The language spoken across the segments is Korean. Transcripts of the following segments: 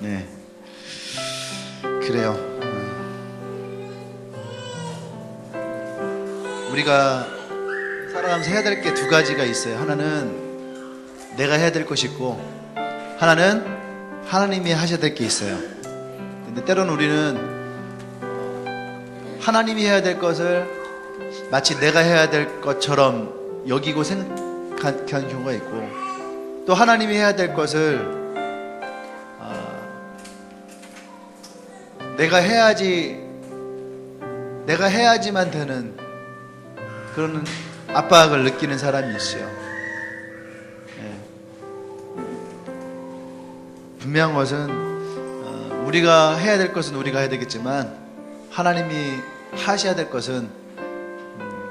네, 그래요. 우리가 살아가면서 해야 될 게 두 가지가 있어요. 하나는 내가 해야 될 것이 있고, 하나는 하나님이 하셔야 될 게 있어요. 근데 때로는 우리는 하나님이 해야 될 것을 마치 내가 해야 될 것처럼 여기고 생각하는 경우가 있고, 또 하나님이 해야 될 것을 내가 해야지만 되는 그런 압박을 느끼는 사람이 있어요. 네. 분명한 것은 우리가 해야 될 것은 우리가 해야 되겠지만 하나님이 하셔야 될 것은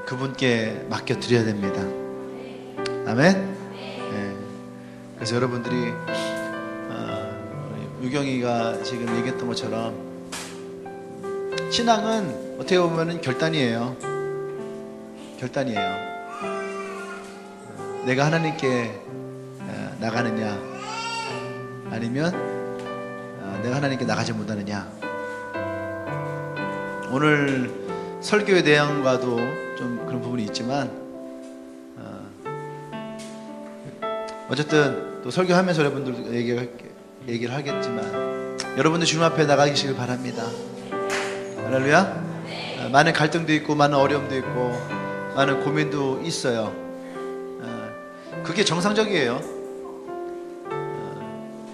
그분께 맡겨드려야 됩니다. 아멘. 네. 그래서 여러분들이 유경이가 지금 얘기했던 것처럼 신앙은 어떻게 보면 결단이에요. 결단이에요. 내가 하나님께 나가느냐, 아니면 내가 하나님께 나가지 못하느냐. 오늘 설교의 내용과도 좀 그런 부분이 있지만 어쨌든 또 설교하면서 여러분들 얘기를 하겠지만 여러분들 주님 앞에 나가시길 바랍니다. 할렐루야. 많은 갈등도 있고 많은 어려움도 있고 많은 고민도 있어요. 그게 정상적이에요.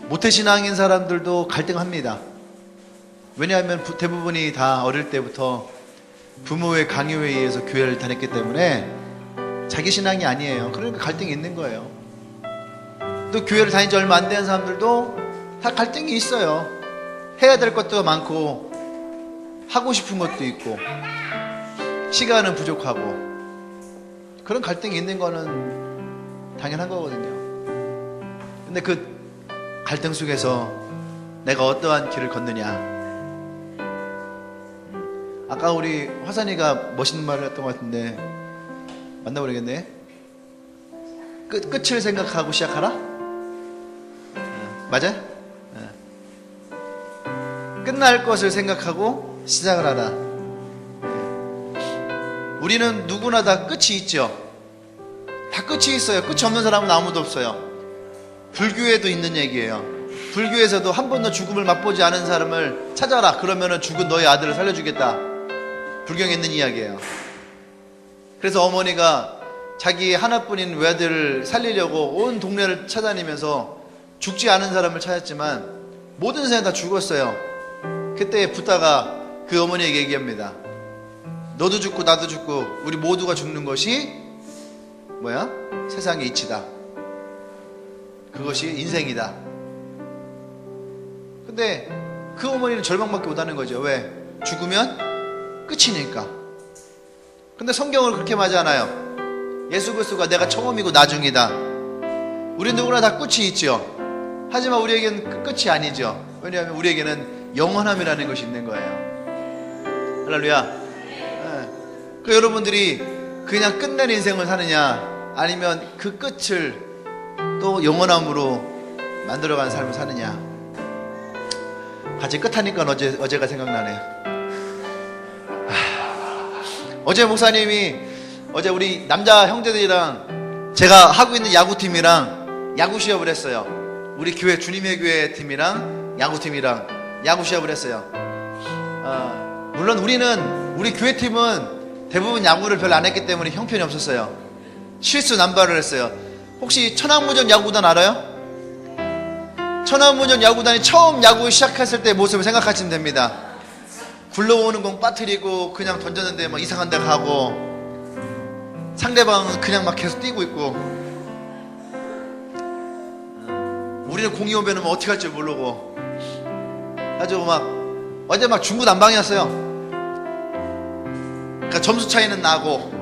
모태신앙인 사람들도 갈등합니다. 왜냐하면 대부분이 다 어릴 때부터 부모의 강요에 의해서 교회를 다녔기 때문에 자기 신앙이 아니에요. 그러니까 갈등이 있는 거예요. 또 교회를 다닌 지 얼마 안 된 사람들도 다 갈등이 있어요. 해야 될 것도 많고 하고 싶은 것도 있고 시간은 부족하고, 그런 갈등이 있는 거는 당연한 거거든요. 근데 그 갈등 속에서 내가 어떠한 길을 걷느냐. 아까 우리 화산이가 멋있는 말을 했던 것 같은데 맞나 모르겠네. 끝을 생각하고 시작하라? 맞아요? 끝날 것을 생각하고 시작을 하라. 우리는 누구나 다 끝이 있죠. 다 끝이 있어요. 끝이 없는 사람은 아무도 없어요. 불교에도 있는 얘기예요. 불교에서도 한 번도 죽음을 맛보지 않은 사람을 찾아라. 그러면은 죽은 너의 아들을 살려주겠다. 불경에 있는 이야기예요. 그래서 어머니가 자기 하나뿐인 외아들을 살리려고 온 동네를 찾아다니면서 죽지 않은 사람을 찾았지만 모든 사람이 다 죽었어요. 그때 붓다가 그 어머니에게 얘기합니다. 너도 죽고 나도 죽고 우리 모두가 죽는 것이 뭐야? 세상의 이치다. 그것이 인생이다. 근데 그 어머니는 절망밖에 못하는 거죠. 왜? 죽으면 끝이니까. 근데 성경을 그렇게 말하지 않아요. 예수 그리스도가 내가 처음이고 나중이다. 우리 누구나 다 끝이 있죠. 하지만 우리에게는 끝이 아니죠. 왜냐하면 우리에게는 영원함이라는 것이 있는 거예요. 할렐루야. 네. 그 여러분들이 그냥 끝낸 인생을 사느냐, 아니면 그 끝을 또 영원함으로 만들어가는 삶을 사느냐. 같이 끝하니까 어제가 생각나네요. 어제 목사님이 어제 우리 남자 형제들이랑 제가 하고 있는 야구팀이랑 야구 시합을 했어요. 우리 교회 주님의 교회 팀이랑 야구팀이랑 야구 시합을 했어요. 물론 우리 교회 팀은 대부분 야구를 별로 안 했기 때문에 형편이 없었어요. 실수 남발을 했어요. 혹시 천하무전 야구단 알아요? 천하무전 야구단이 처음 야구 시작했을 때 모습을 생각하시면 됩니다. 굴러오는 공 빠뜨리고 그냥 던졌는데 막 이상한 데 가고, 상대방은 그냥 막 계속 뛰고 있고, 우리는 공이 오면 어떻게 할지 모르고 아주 막 어제 막 중구난방이었어요. 그러니까 점수 차이는 나고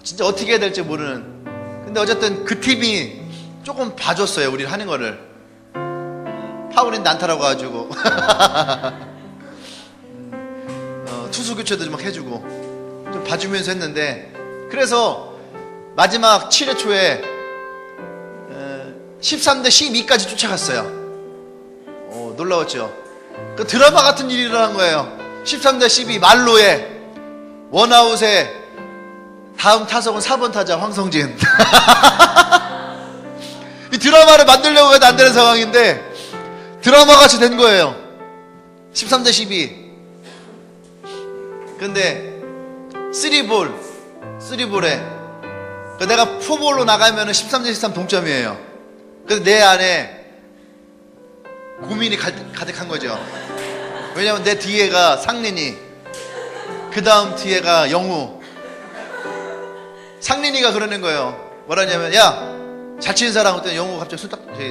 진짜 어떻게 해야 될지 모르는. 근데 어쨌든 그 팀이 조금 봐줬어요. 우리를 하는 거를. 파울인데 안타라고 가지고 투수 교체도 좀 막 해주고 좀 봐주면서 했는데, 그래서 마지막 7회 초에 13대 12까지 쫓아갔어요. 놀라웠죠. 그 드라마 같은 일이 일어난 거예요. 13대 12 말로에 원아웃에 다음 타석은 4번 타자 황성진. 이 드라마를 만들려고 해도 안 되는 상황인데 드라마 같이 된 거예요. 13대 12. 근데 3볼에 내가 4볼로 나가면 13대 13 동점이에요. 그래서 내 안에 고민이 가득한 거죠. 왜냐면 내 뒤에가 상린이, 그 다음 뒤에가 영우. 상린이가 그러는 거예요. 뭐라냐면, 야, 잘 치는 사람 어때? 영우가 갑자기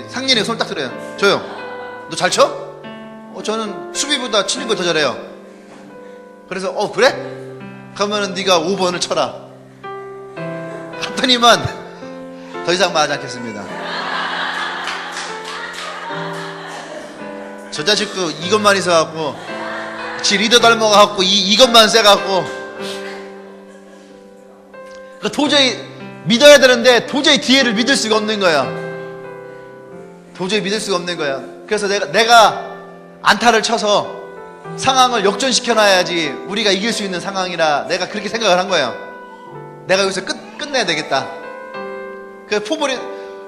상린이가 손 딱 들어요. 저요. 너 잘 쳐? 저는 수비보다 치는 걸 더 잘해요. 그래서 그래? 그러면은 네가 5번을 쳐라. 했더니만 더 이상 말하지 않겠습니다. 저 자식도 이것만 있어갖고 지 리더 닮아갖고 이것만 세갖고 도저히 믿어야 되는데 도저히 뒤에를 믿을 수가 없는 거야. 도저히 믿을 수가 없는 거야. 그래서 내가 안타를 쳐서 상황을 역전시켜놔야지 우리가 이길 수 있는 상황이라 내가 그렇게 생각을 한 거예요. 내가 여기서 끝내야 되겠다. 그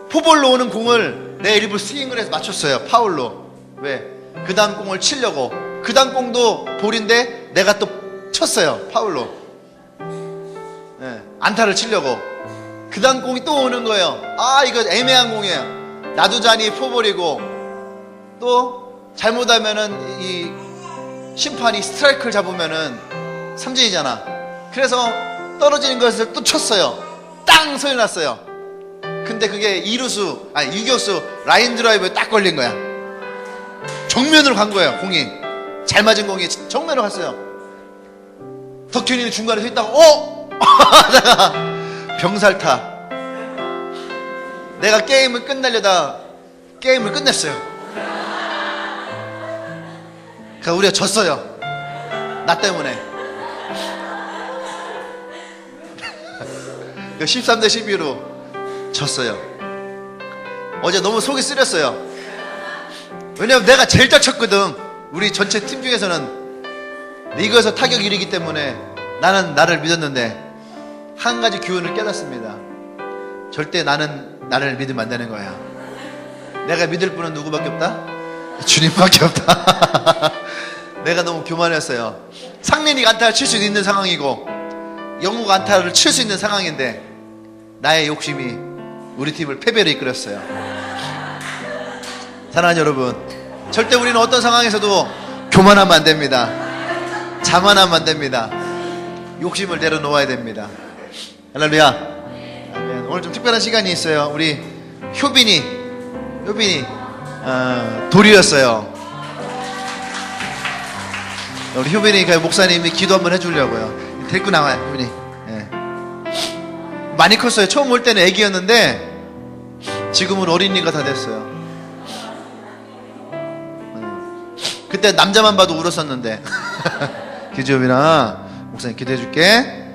포볼로 오는 공을 내 일부 스윙을 해서 맞췄어요. 파울로. 왜? 그 다음 공을 치려고. 그 다음 공도 볼인데 내가 또 쳤어요. 파울로. 네, 안타를 치려고. 그 다음 공이 또 오는 거예요. 이거 애매한 공이에요. 나두자니 포볼이고 또 잘못하면은 이 심판이 스트라이크를 잡으면은 삼진이잖아. 그래서 떨어지는 것을 또 쳤어요. 땅 소리 났어요. 근데 그게 유격수 라인 드라이브에 딱 걸린 거야. 정면으로 간 거예요. 공이 잘 맞은 공이 정면으로 갔어요. 덕현이는 중간에 서 있다가 내가 병살타. 내가 게임을 끝내려다 게임을 끝냈어요. 그러니까 우리가 졌어요. 나 때문에. 13대 12로 졌어요. 어제 너무 속이 쓰렸어요. 왜냐면 내가 제일 잘 쳤거든. 우리 전체 팀 중에서는 리그에서 타격 1위기 때문에 나는 나를 믿었는데 한 가지 교훈을 깨닫습니다. 절대 나는 나를 믿으면 안 되는 거야. 내가 믿을 분은 누구밖에 없다? 주님밖에 없다. 내가 너무 교만했어요. 상민이가 안타를 칠 수 있는 상황이고 영우가 안타를 칠 수 있는 상황인데 나의 욕심이 우리 팀을 패배로 이끌었어요. 사랑하는 여러분, 절대 우리는 어떤 상황에서도 교만하면 안 됩니다. 자만하면 안 됩니다. 욕심을 내려놓아야 됩니다. 할렐루야. 아멘. 오늘 좀 특별한 시간이 있어요. 우리 효빈이 돌이었어요. 우리 효빈이 목사님이 기도 한번 해주려고요. 데리고 나와요. 효빈이. 많이 컸어요. 처음 올 때는 애기였는데 지금은 어린이가 다 됐어요. 그때 남자만 봐도 울었었는데. 그죠, 효빈아? 목사님 기도해줄게.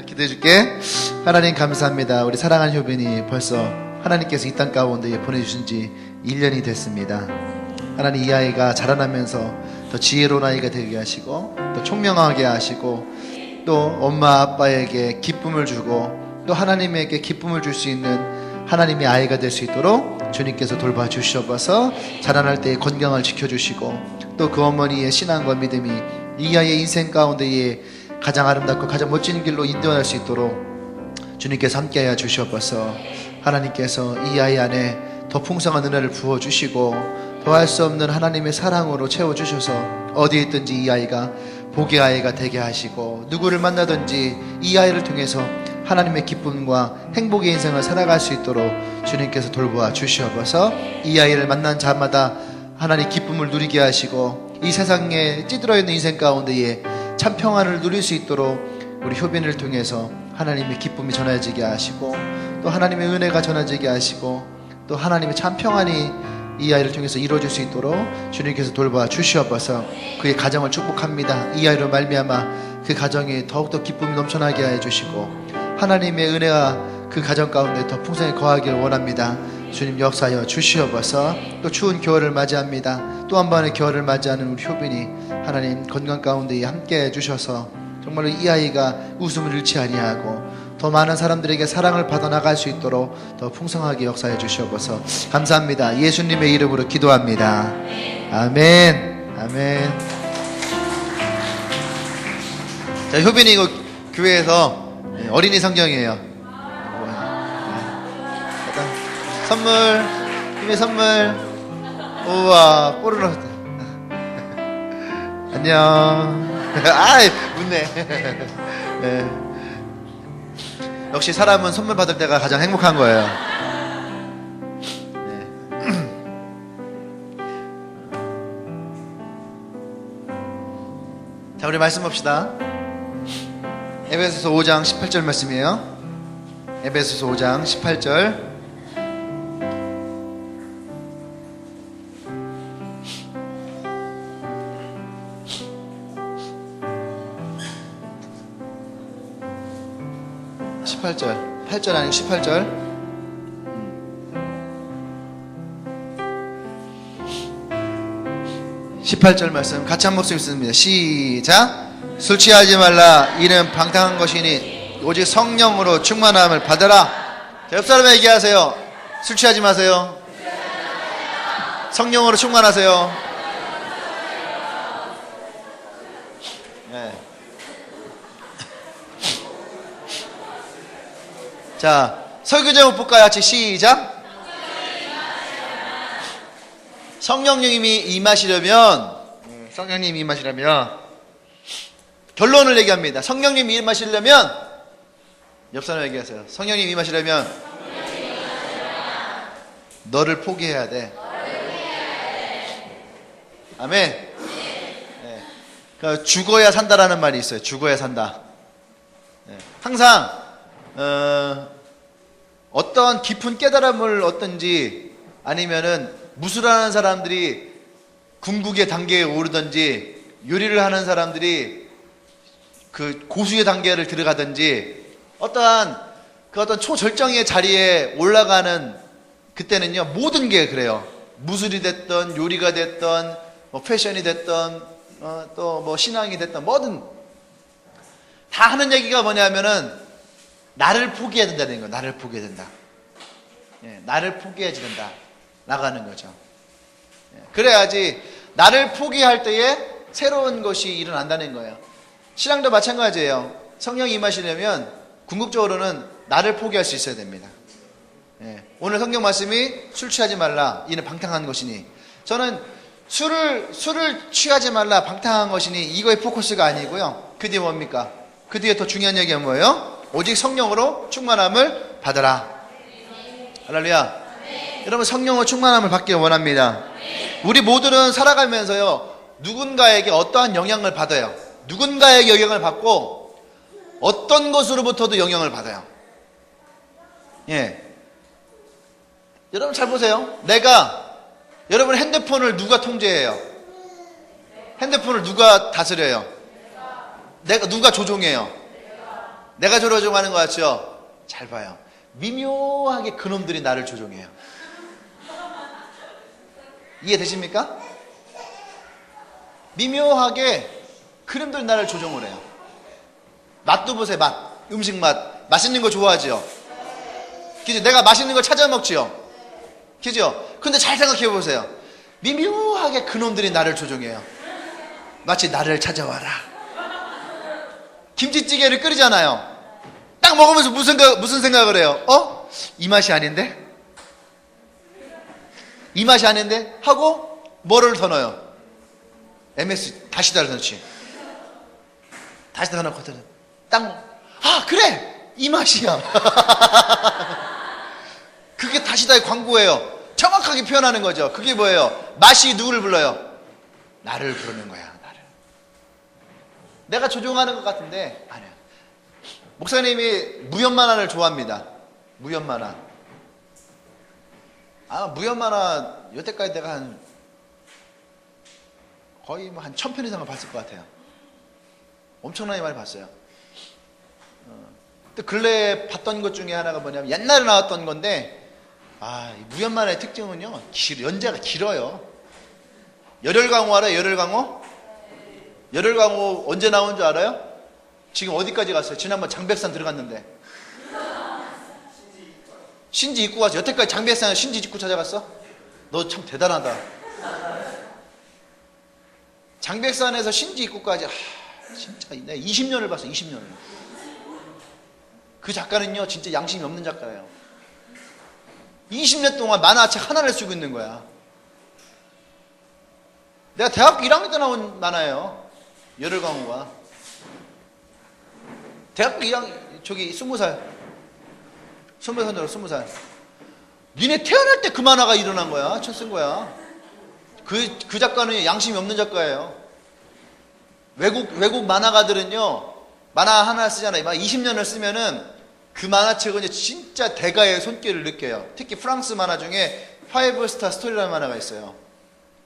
기도해줄게. 하나님 감사합니다. 우리 사랑하는 효빈이 벌써 하나님께서 이 땅 가운데 보내주신 지 1년이 됐습니다. 하나님, 이 아이가 자라나면서 더 지혜로운 아이가 되게 하시고 또 총명하게 하시고 또 엄마 아빠에게 기쁨을 주고 또 하나님에게 기쁨을 줄 수 있는 하나님의 아이가 될 수 있도록 주님께서 돌봐주셔서 자라날 때의 건강을 지켜주시고 또 그 어머니의 신앙과 믿음이 이 아이의 인생 가운데에 가장 아름답고 가장 멋진 길로 인도할 수 있도록 주님께서 함께하여 주시옵소서. 하나님께서 이 아이 안에 더 풍성한 은혜를 부어주시고 더할 수 없는 하나님의 사랑으로 채워주셔서 어디에 있든지 이 아이가 복의 아이가 되게 하시고 누구를 만나든지 이 아이를 통해서 하나님의 기쁨과 행복의 인생을 살아갈 수 있도록 주님께서 돌보아 주시옵소서. 이 아이를 만난 자마다 하나님 기쁨을 누리게 하시고 이 세상에 찌들어 있는 인생 가운데에 참 평안을 누릴 수 있도록 우리 효빈을 통해서 하나님의 기쁨이 전해지게 하시고 또 하나님의 은혜가 전해지게 하시고 또 하나님의 참 평안이 이 아이를 통해서 이루어질 수 있도록 주님께서 돌봐 주시옵소서. 그의 가정을 축복합니다. 이 아이로 말미암아 그 가정에 더욱더 기쁨이 넘쳐나게 해 주시고 하나님의 은혜가 그 가정 가운데 더 풍성히 거하기를 원합니다. 주님 역사하여 주시옵소서. 또 추운 겨울을 맞이합니다. 또 한 번의 겨울을 맞이하는 우리 효빈이 하나님 건강 가운데 함께 해주셔서 정말로 이 아이가 웃음을 잃지 아니하고 더 많은 사람들에게 사랑을 받아나갈 수 있도록 더 풍성하게 역사해 주시옵소서. 감사합니다. 예수님의 이름으로 기도합니다. 아멘. 아멘. 자, 효빈이 이거 교회에서 어린이 성경이에요. 선물, 힘의 선물. 우와, 뽀르르. 안녕. 아이, 웃네. 네. 역시 사람은 선물 받을 때가 가장 행복한 거예요. 네. 자, 우리 말씀 봅시다. 에베소서 5장 18절 말씀이에요. 에베소서 5장 18절. (18절) 8절 아니고 18절. (18절) 말씀 같이 한 목소리 읽습니다. 시작. 술 취하지 말라. 이는 방탕한 것이니 오직 성령으로 충만함을 받으라. 자, 옆 사람에 얘기하세요. 술 취하지 마세요. 성령으로 충만하세요. 네. 자, 설교 제목 볼까요? 같이 시작. 성령님이 임하시려면 결론을 얘기합니다. 성령님이 임하시려면 옆 사람 얘기하세요. 성령님이 임하시려면 너를 포기해야 돼. 아멘. 네. 그러니까 죽어야 산다라는 말이 있어요. 죽어야 산다. 네. 항상 어떤 깊은 깨달음을 얻든지 아니면은 무술하는 사람들이 궁극의 단계에 오르든지 요리를 하는 사람들이 그 고수의 단계를 들어가든지 어떤 초절정의 자리에 올라가는 그때는요, 모든 게 그래요. 무술이 됐던 요리가 됐던 뭐 패션이 됐던 또 뭐 신앙이 됐던 뭐든 다 하는 얘기가 뭐냐면은 나를 포기해야 된다는 거예요. 나를 포기해야 된다. 예, 나를 포기해야 된다. 나가는 거죠. 예, 그래야지 나를 포기할 때에 새로운 것이 일어난다는 거예요. 신앙도 마찬가지예요. 성령이 임하시려면 궁극적으로는 나를 포기할 수 있어야 됩니다. 예, 오늘 성경 말씀이 술 취하지 말라. 이는 방탕한 것이니. 저는 술을 취하지 말라. 방탕한 것이니 이거의 포커스가 아니고요. 그 뒤에 뭡니까? 그 뒤에 더 중요한 얘기가 뭐예요? 오직 성령으로 충만함을 받으라. 할렐루야. 여러분, 성령으로 충만함을 받기 원합니다. 우리 모두는 살아가면서요, 누군가에게 어떠한 영향을 받아요. 누군가에게 영향을 받고 어떤 것으로부터도 영향을 받아요. 예. 여러분 잘 보세요. 여러분 핸드폰을 누가 통제해요? 핸드폰을 누가 다스려요? 누가 조종해요? 내가 조종하는 거 같죠? 잘 봐요. 미묘하게 그놈들이 나를 조종해요. 이해되십니까? 미묘하게 그놈들이 나를 조종을 해요. 맛도 보세요. 음식 맛. 맛있는 거 좋아하죠? 그죠? 내가 맛있는 걸 찾아 먹지요? 그죠? 근데 잘 생각해 보세요. 미묘하게 그놈들이 나를 조종해요. 마치 나를 찾아와라. 김치찌개를 끓이잖아요. 딱 먹으면서 무슨 생각을 해요? 이 맛이 아닌데? 이 맛이 아닌데? 하고 뭐를 더 넣어요? MS 다시다를 넣지. 다시다 넣고 그래! 이 맛이야. 그게 다시다의 광고예요. 정확하게 표현하는 거죠. 그게 뭐예요? 맛이 누구를 불러요? 나를 부르는 거야. 나를. 내가 조종하는 것 같은데 아니야. 목사님이 무협만화를 좋아합니다. 무협만화. 무협만화 여태까지 내가 거의 한 1000편 이상을 봤을 것 같아요. 엄청나게 많이 봤어요. 또 근래에 봤던 것 중에 하나가 뭐냐면 옛날에 나왔던 건데 이 무연만화의 특징은요, 연재가 길어요. 열혈강호 알아요? 열혈강호? 열혈강호 언제 나온 줄 알아요? 지금 어디까지 갔어요? 지난번 장백산 들어갔는데. 신지 입구 가서 여태까지 장백산에 신지 입구 찾아갔어? 너 참 대단하다. 장백산에서 신지 입구까지 진짜 내가 20년을 봤어. 20년을. 그 작가는요 진짜 양심이 없는 작가예요. 20년 동안 만화책 하나를 쓰고 있는 거야. 내가 대학교 1학년 때 나온 만화예요. 열혈강호가. 대학교 2학년, 저기 20살. 20살. 니네 태어날 때 그 만화가 일어난 거야. 첫 쓴 거야. 그 작가는 양심이 없는 작가예요. 외국 만화가들은요, 만화 하나 쓰잖아요. 막 20년을 쓰면은 그 만화책은 진짜 대가의 손길을 느껴요. 특히 프랑스 만화 중에 파이브 스타 스토리라는 만화가 있어요.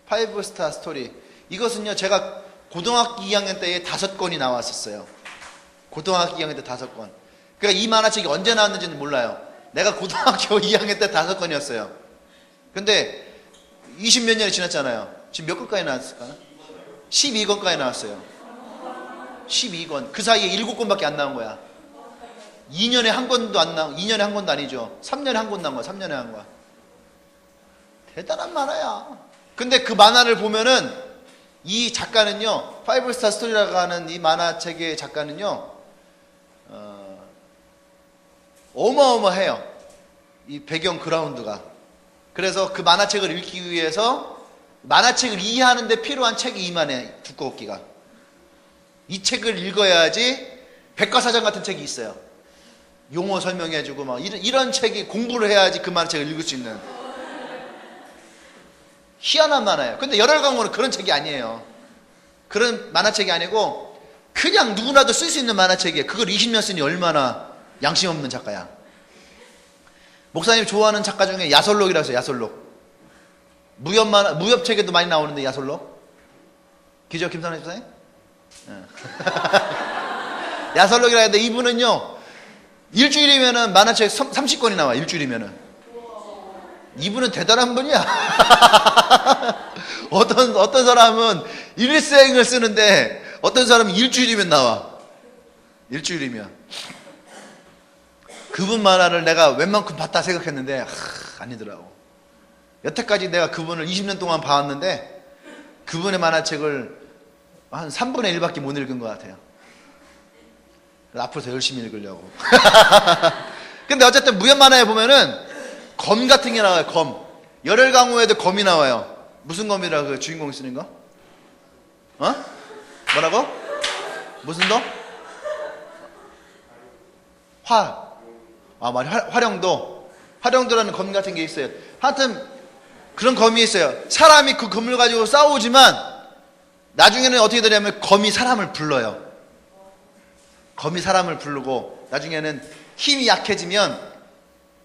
파이브 스타 스토리. 이것은요, 제가 고등학교 2학년 때에 5권이 나왔었어요. 고등학교 2학년 때 5권. 그러니까 이 만화책이 언제 나왔는지는 몰라요. 내가 고등학교 2학년 때 5권이었어요. 근데 20몇 년이 지났잖아요. 지금 몇 권까지 나왔을까? 12권까지 나왔어요. 12권. 그 사이에 7권밖에 안 나온 거야. 2년에 한 권도 안 나온, 2년에 한 권도 아니죠. 3년에 한 권 나온 거야. 3년에 한 거야. 대단한 만화야. 근데 그 만화를 보면은 이 작가는요, 파이브 스타 스토리라고 하는 이 만화책의 작가는요, 어마어마해요. 이 배경 그라운드가. 그래서 그 만화책을 읽기 위해서 만화책을 이해하는데 필요한 책이 이만해. 두꺼웠기가. 이 책을 읽어야지 백과사전 같은 책이 있어요. 용어 설명해주고 막 이런 책이 공부를 해야지 그 만화책을 읽을 수 있는 희한한 만화예요. 근데 열혈강호는 그런 책이 아니에요. 그런 만화책이 아니고 그냥 누구나도 쓸 수 있는 만화책이에요. 그걸 20년 쓰니 얼마나 양심 없는 작가야. 목사님 좋아하는 작가 중에 야설록이라고 해서 야설록. 무협책에도 많이 나오는데 야설록. 기죠 김선혜 집사님? 야설록이라 했는데 이분은요, 일주일이면은 만화책 30권이 나와. 일주일이면은. 이분은 대단한 분이야. 어떤 사람은 일생을 쓰는데 어떤 사람은 일주일이면 나와. 일주일이면. 그분 만화를 내가 웬만큼 봤다 생각했는데 아니더라고. 여태까지 내가 그분을 20년 동안 봐왔는데 그분의 만화책을 한 3분의 1밖에 못 읽은 것 같아요. 앞으로 더 열심히 읽으려고. 근데 어쨌든 무협 만화에 보면은 검 같은 게 나와요. 검. 열혈강호에도 검이 나와요. 무슨 검이라 그 주인공이 쓰는 거? 뭐라고? 무슨 도? 활용도라는 검 같은 게 있어요. 하여튼 그런 검이 있어요. 사람이 그 검을 가지고 싸우지만 나중에는 어떻게 되냐면 검이 사람을 불러요. 검이 사람을 부르고 나중에는 힘이 약해지면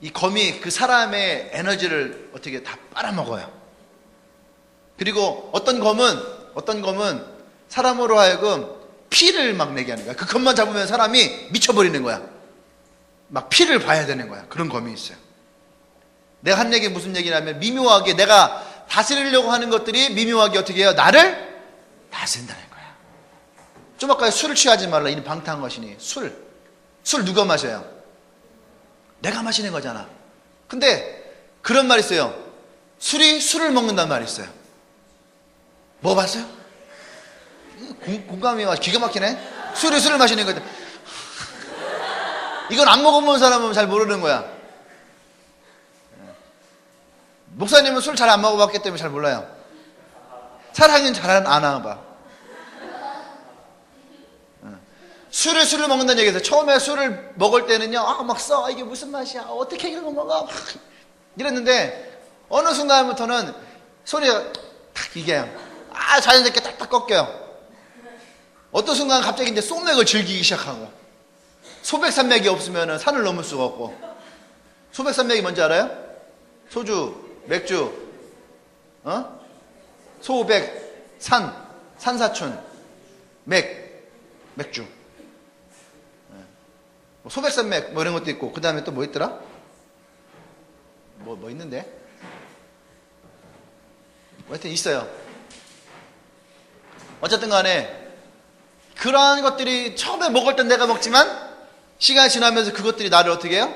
이 검이 그 사람의 에너지를 어떻게 다 빨아먹어요. 그리고 어떤 검은 사람으로 하여금 피를 막 내게 하는 거야. 그 검만 잡으면 사람이 미쳐버리는 거야. 막 피를 봐야 되는 거야. 그런 검이 있어요. 내가 한 얘기 무슨 얘기냐면 미묘하게 내가 다스리려고 하는 것들이 미묘하게 어떻게 해요? 나를 다스린다는 거야. 좀 아까 술을 취하지 말라. 이는 방탕한 것이니. 술 누가 마셔요? 내가 마시는 거잖아. 근데 그런 말이 있어요. 술이 술을 먹는다는 말이 있어요. 먹어봤어요? 공감이 와 기가 막히네. 술이 술을 마시는 거다. 이건 안 먹어본 사람은 잘 모르는 거야. 목사님은 술 잘 안 먹어봤기 때문에 잘 몰라요. 사랑은 잘 안 알아봐. 술을 먹는다는 얘기에서 처음에 술을 먹을 때는요, 막 써. 이게 무슨 맛이야? 어떻게 이런 거 먹어? 이랬는데 어느 순간부터는 소리가 탁 이게 자연스럽게 딱딱 꺾여요. 어떤 순간 갑자기 이제 소맥을 즐기기 시작하고, 소백산맥이 없으면 산을 넘을 수가 없고. 소백산맥이 뭔지 알아요? 소주, 맥주, 소백, 산사춘, 맥주. 소백산맥 뭐 이런 것도 있고, 그 다음에 또 뭐 있더라? 뭐 있는데? 하여튼 있어요. 어쨌든 간에 그러한 것들이 처음에 먹을 땐 내가 먹지만 시간이 지나면서 그것들이 나를 어떻게 해요?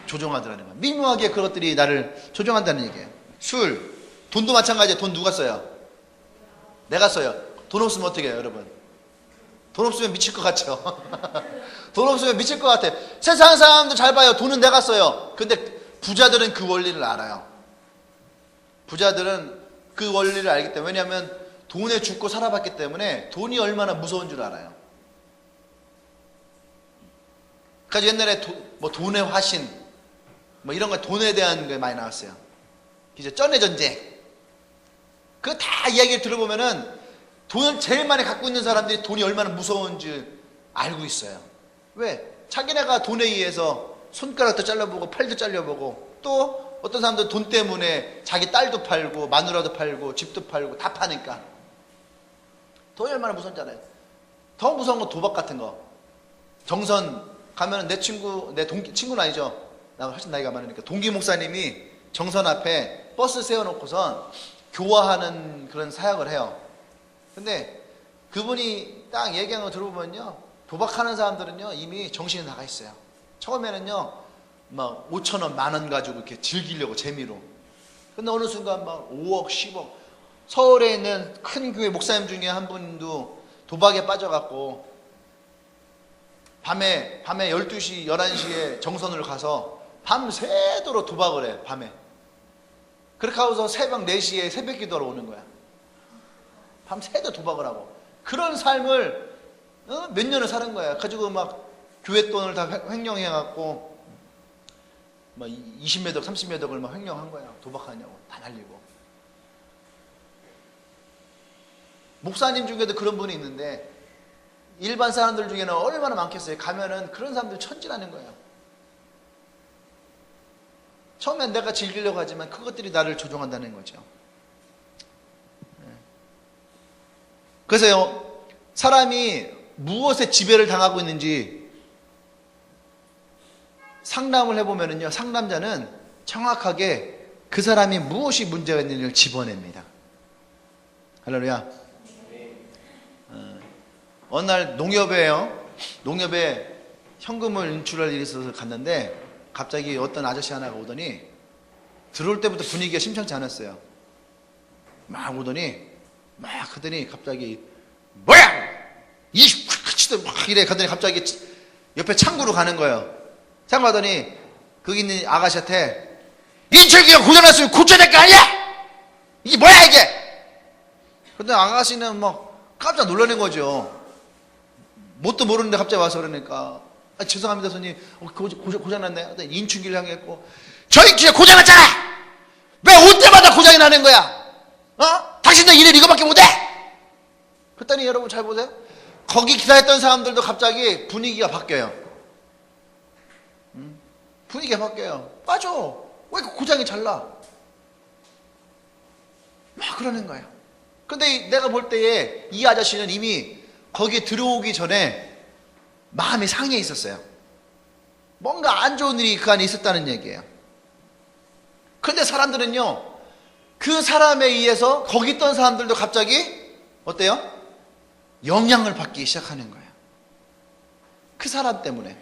조종하더라는 거예요. 미묘하게 그것들이 나를 조종한다는 얘기예요. 술, 돈도 마찬가지예요. 돈 누가 써요? 내가 써요. 돈 없으면 어떻게 해요, 여러분? 돈 없으면 미칠 것 같죠? 돈 없으면 미칠 것 같아. 세상 사람들 잘 봐요. 돈은 내가 써요. 근데 부자들은 그 원리를 알아요. 부자들은 그 원리를 알기 때문에, 왜냐하면 돈에 죽고 살아봤기 때문에 돈이 얼마나 무서운 줄 알아요. 그래서 옛날에 뭐 돈의 화신, 뭐 이런 거 돈에 대한 게 많이 나왔어요. 이제 쩐의 전쟁. 그 다 이야기를 들어보면은 돈을 제일 많이 갖고 있는 사람들이 돈이 얼마나 무서운지 알고 있어요. 왜? 자기네가 돈에 의해서 손가락도 잘라보고 팔도 잘려보고, 또 어떤 사람들은 돈 때문에 자기 딸도 팔고 마누라도 팔고 집도 팔고 다 파니까. 돈이 얼마나 무서운지 알아요. 더 무서운 건 도박 같은 거. 정선 가면은 내 친구는 아니죠. 나가 훨씬 나이가 많으니까. 동기 목사님이 정선 앞에 버스 세워놓고선 교화하는 그런 사역을 해요. 근데 그분이 딱 얘기하는 거 들어보면요, 도박하는 사람들은요 이미 정신이 나가 있어요. 처음에는요 막 5,000원, 10,000원 가지고 이렇게 즐기려고 재미로. 근데 어느 순간 막 5억, 10억. 서울에 있는 큰 교회 목사님 중에 한 분도 도박에 빠져갖고 밤에 12시, 11시에 정선을 가서 밤새도록 도박을 해. 밤에. 그렇게 하고서 새벽 4시에 새벽 기도하러 오는 거야. 밤새도 도박을 하고. 그런 삶을 몇 년을 사는 거야. 가지고 막 교회 돈을 다 횡령해갖고 막 20몇 억, 30몇 억을 막 횡령한 거야. 도박하냐고. 다 날리고. 목사님 중에도 그런 분이 있는데 일반 사람들 중에는 얼마나 많겠어요. 가면은 그런 사람들 천지라는 거예요. 처음엔 내가 즐기려고 하지만 그것들이 나를 조종한다는 거죠. 그래서요, 사람이 무엇에 지배를 당하고 있는지 상담을 해보면요, 상담자는 정확하게 그 사람이 무엇이 문제가 있는지를 집어냅니다. 할렐루야. 어느 날 농협에 현금을 인출할 일이 있어서 갔는데 갑자기 어떤 아저씨 하나가 오더니, 들어올 때부터 분위기가 심상치 않았어요. 막 오더니 막 하더니 갑자기 뭐야! 막 이래 가더니 갑자기 옆에 창구로 가는 거예요. 창구 가더니 거기 있는 아가씨한테 인출기가 고장났으면 고쳐야 될 거 아니야! 이게 뭐야 이게! 그런데 아가씨는 막 깜짝 놀라는 거죠. 뭣도 모르는데 갑자기 와서 그러니까, 죄송합니다 손님, 고장났네. 인출기를 향했고, 저희 기가 고장났잖아! 왜 올 때마다 고장이 나는 거야? 당신들 일을 이거밖에 못해? 그랬더니 여러분 잘 보세요. 거기 기다렸던 사람들도 갑자기 분위기가 바뀌어요. 분위기가 바뀌어요. 맞아. 왜 고장이 잘 나? 막 그러는 거예요. 근데 내가 볼 때에 이 아저씨는 이미 거기에 들어오기 전에 마음이 상해 있었어요. 뭔가 안 좋은 일이 그 안에 있었다는 얘기예요. 근데 사람들은요, 그 사람에 의해서 거기 있던 사람들도 갑자기 어때요? 영향을 받기 시작하는 거예요. 그 사람 때문에.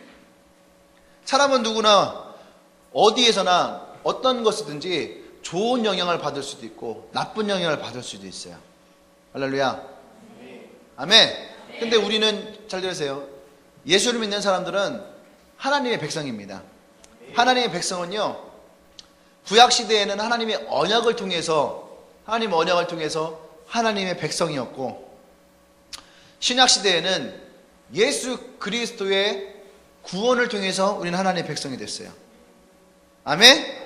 사람은 누구나 어디에서나 어떤 것이든지 좋은 영향을 받을 수도 있고 나쁜 영향을 받을 수도 있어요. 할렐루야. 아멘. 근데 우리는 잘 들으세요. 예수를 믿는 사람들은 하나님의 백성입니다. 하나님의 백성은요, 구약시대에는 하나님의 언약을 통해서 하나님의 백성이었고, 신약시대에는 예수 그리스도의 구원을 통해서 우리는 하나님의 백성이 됐어요. 아멘?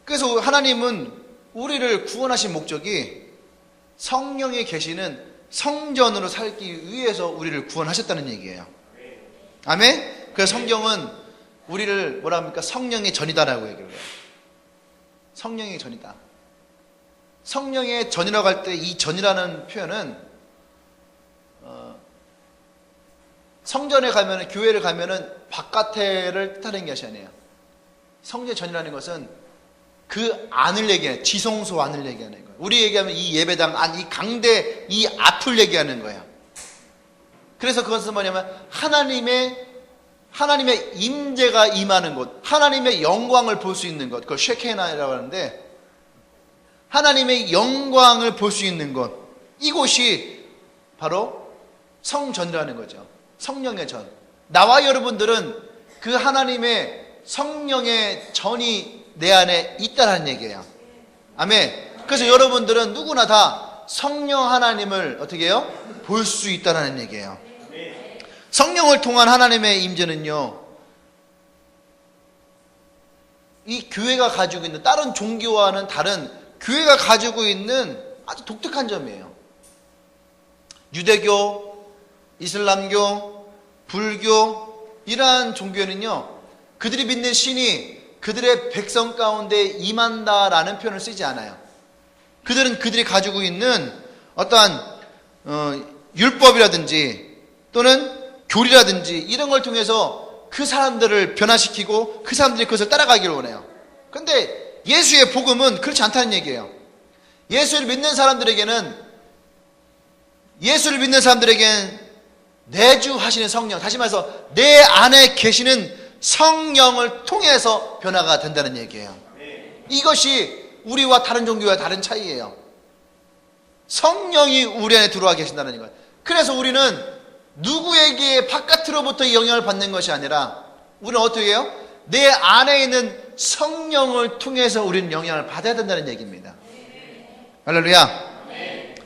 그래서 하나님은 우리를 구원하신 목적이 성령에 계시는 성전으로 살기 위해서 우리를 구원하셨다는 얘기예요. 아멘? 그래서 성경은 우리를 뭐라 합니까? 성령의 전이다라고 얘기를 해요. 성령의 전이다. 성령의 전이라고 할 때 이 전이라는 표현은 성전에 가면은, 교회를 가면은 바깥에를 뜻하는 것이 아니에요. 성령의 전이라는 것은 그 안을 얘기하는, 지성소 안을 얘기하는 거예요. 우리 얘기하면 이 예배당 안, 이 강대, 이 앞을 얘기하는 거예요. 그래서 그것은 뭐냐면 하나님의 임재가 임하는 곳, 하나님의 영광을 볼 수 있는 것, 그걸 쉐케나이라고 하는데, 하나님의 영광을 볼 수 있는 곳, 이곳이 바로 성전이라는 거죠. 성령의 전. 나와 여러분들은 그 하나님의 성령의 전이 내 안에 있다는 얘기예요. 아멘. 그래서 여러분들은 누구나 다 성령 하나님을 어떻게 해요? 볼 수 있다는 얘기예요. 성령을 통한 하나님의 임재는요, 이 교회가 가지고 있는, 다른 종교와는 다른 교회가 가지고 있는 아주 독특한 점이에요. 유대교, 이슬람교, 불교, 이러한 종교는요, 그들이 믿는 신이 그들의 백성 가운데 임한다라는 표현을 쓰지 않아요. 그들은 그들이 가지고 있는 어떠한 율법이라든지 또는 교리라든지 이런 걸 통해서 그 사람들을 변화시키고 그 사람들이 그것을 따라가기를 원해요. 그런데 예수의 복음은 그렇지 않다는 얘기예요. 예수를 믿는 사람들에게는 내주하시는 성령, 다시 말해서 내 안에 계시는 성령을 통해서 변화가 된다는 얘기예요. 이것이 우리와 다른 종교와 다른 차이예요. 성령이 우리 안에 들어와 계신다는 거예요. 그래서 우리는 누구에게 바깥으로부터 영향을 받는 것이 아니라 우리는 어떻게 해요? 내 안에 있는 성령을 통해서 우리는 영향을 받아야 된다는 얘기입니다. 할렐루야.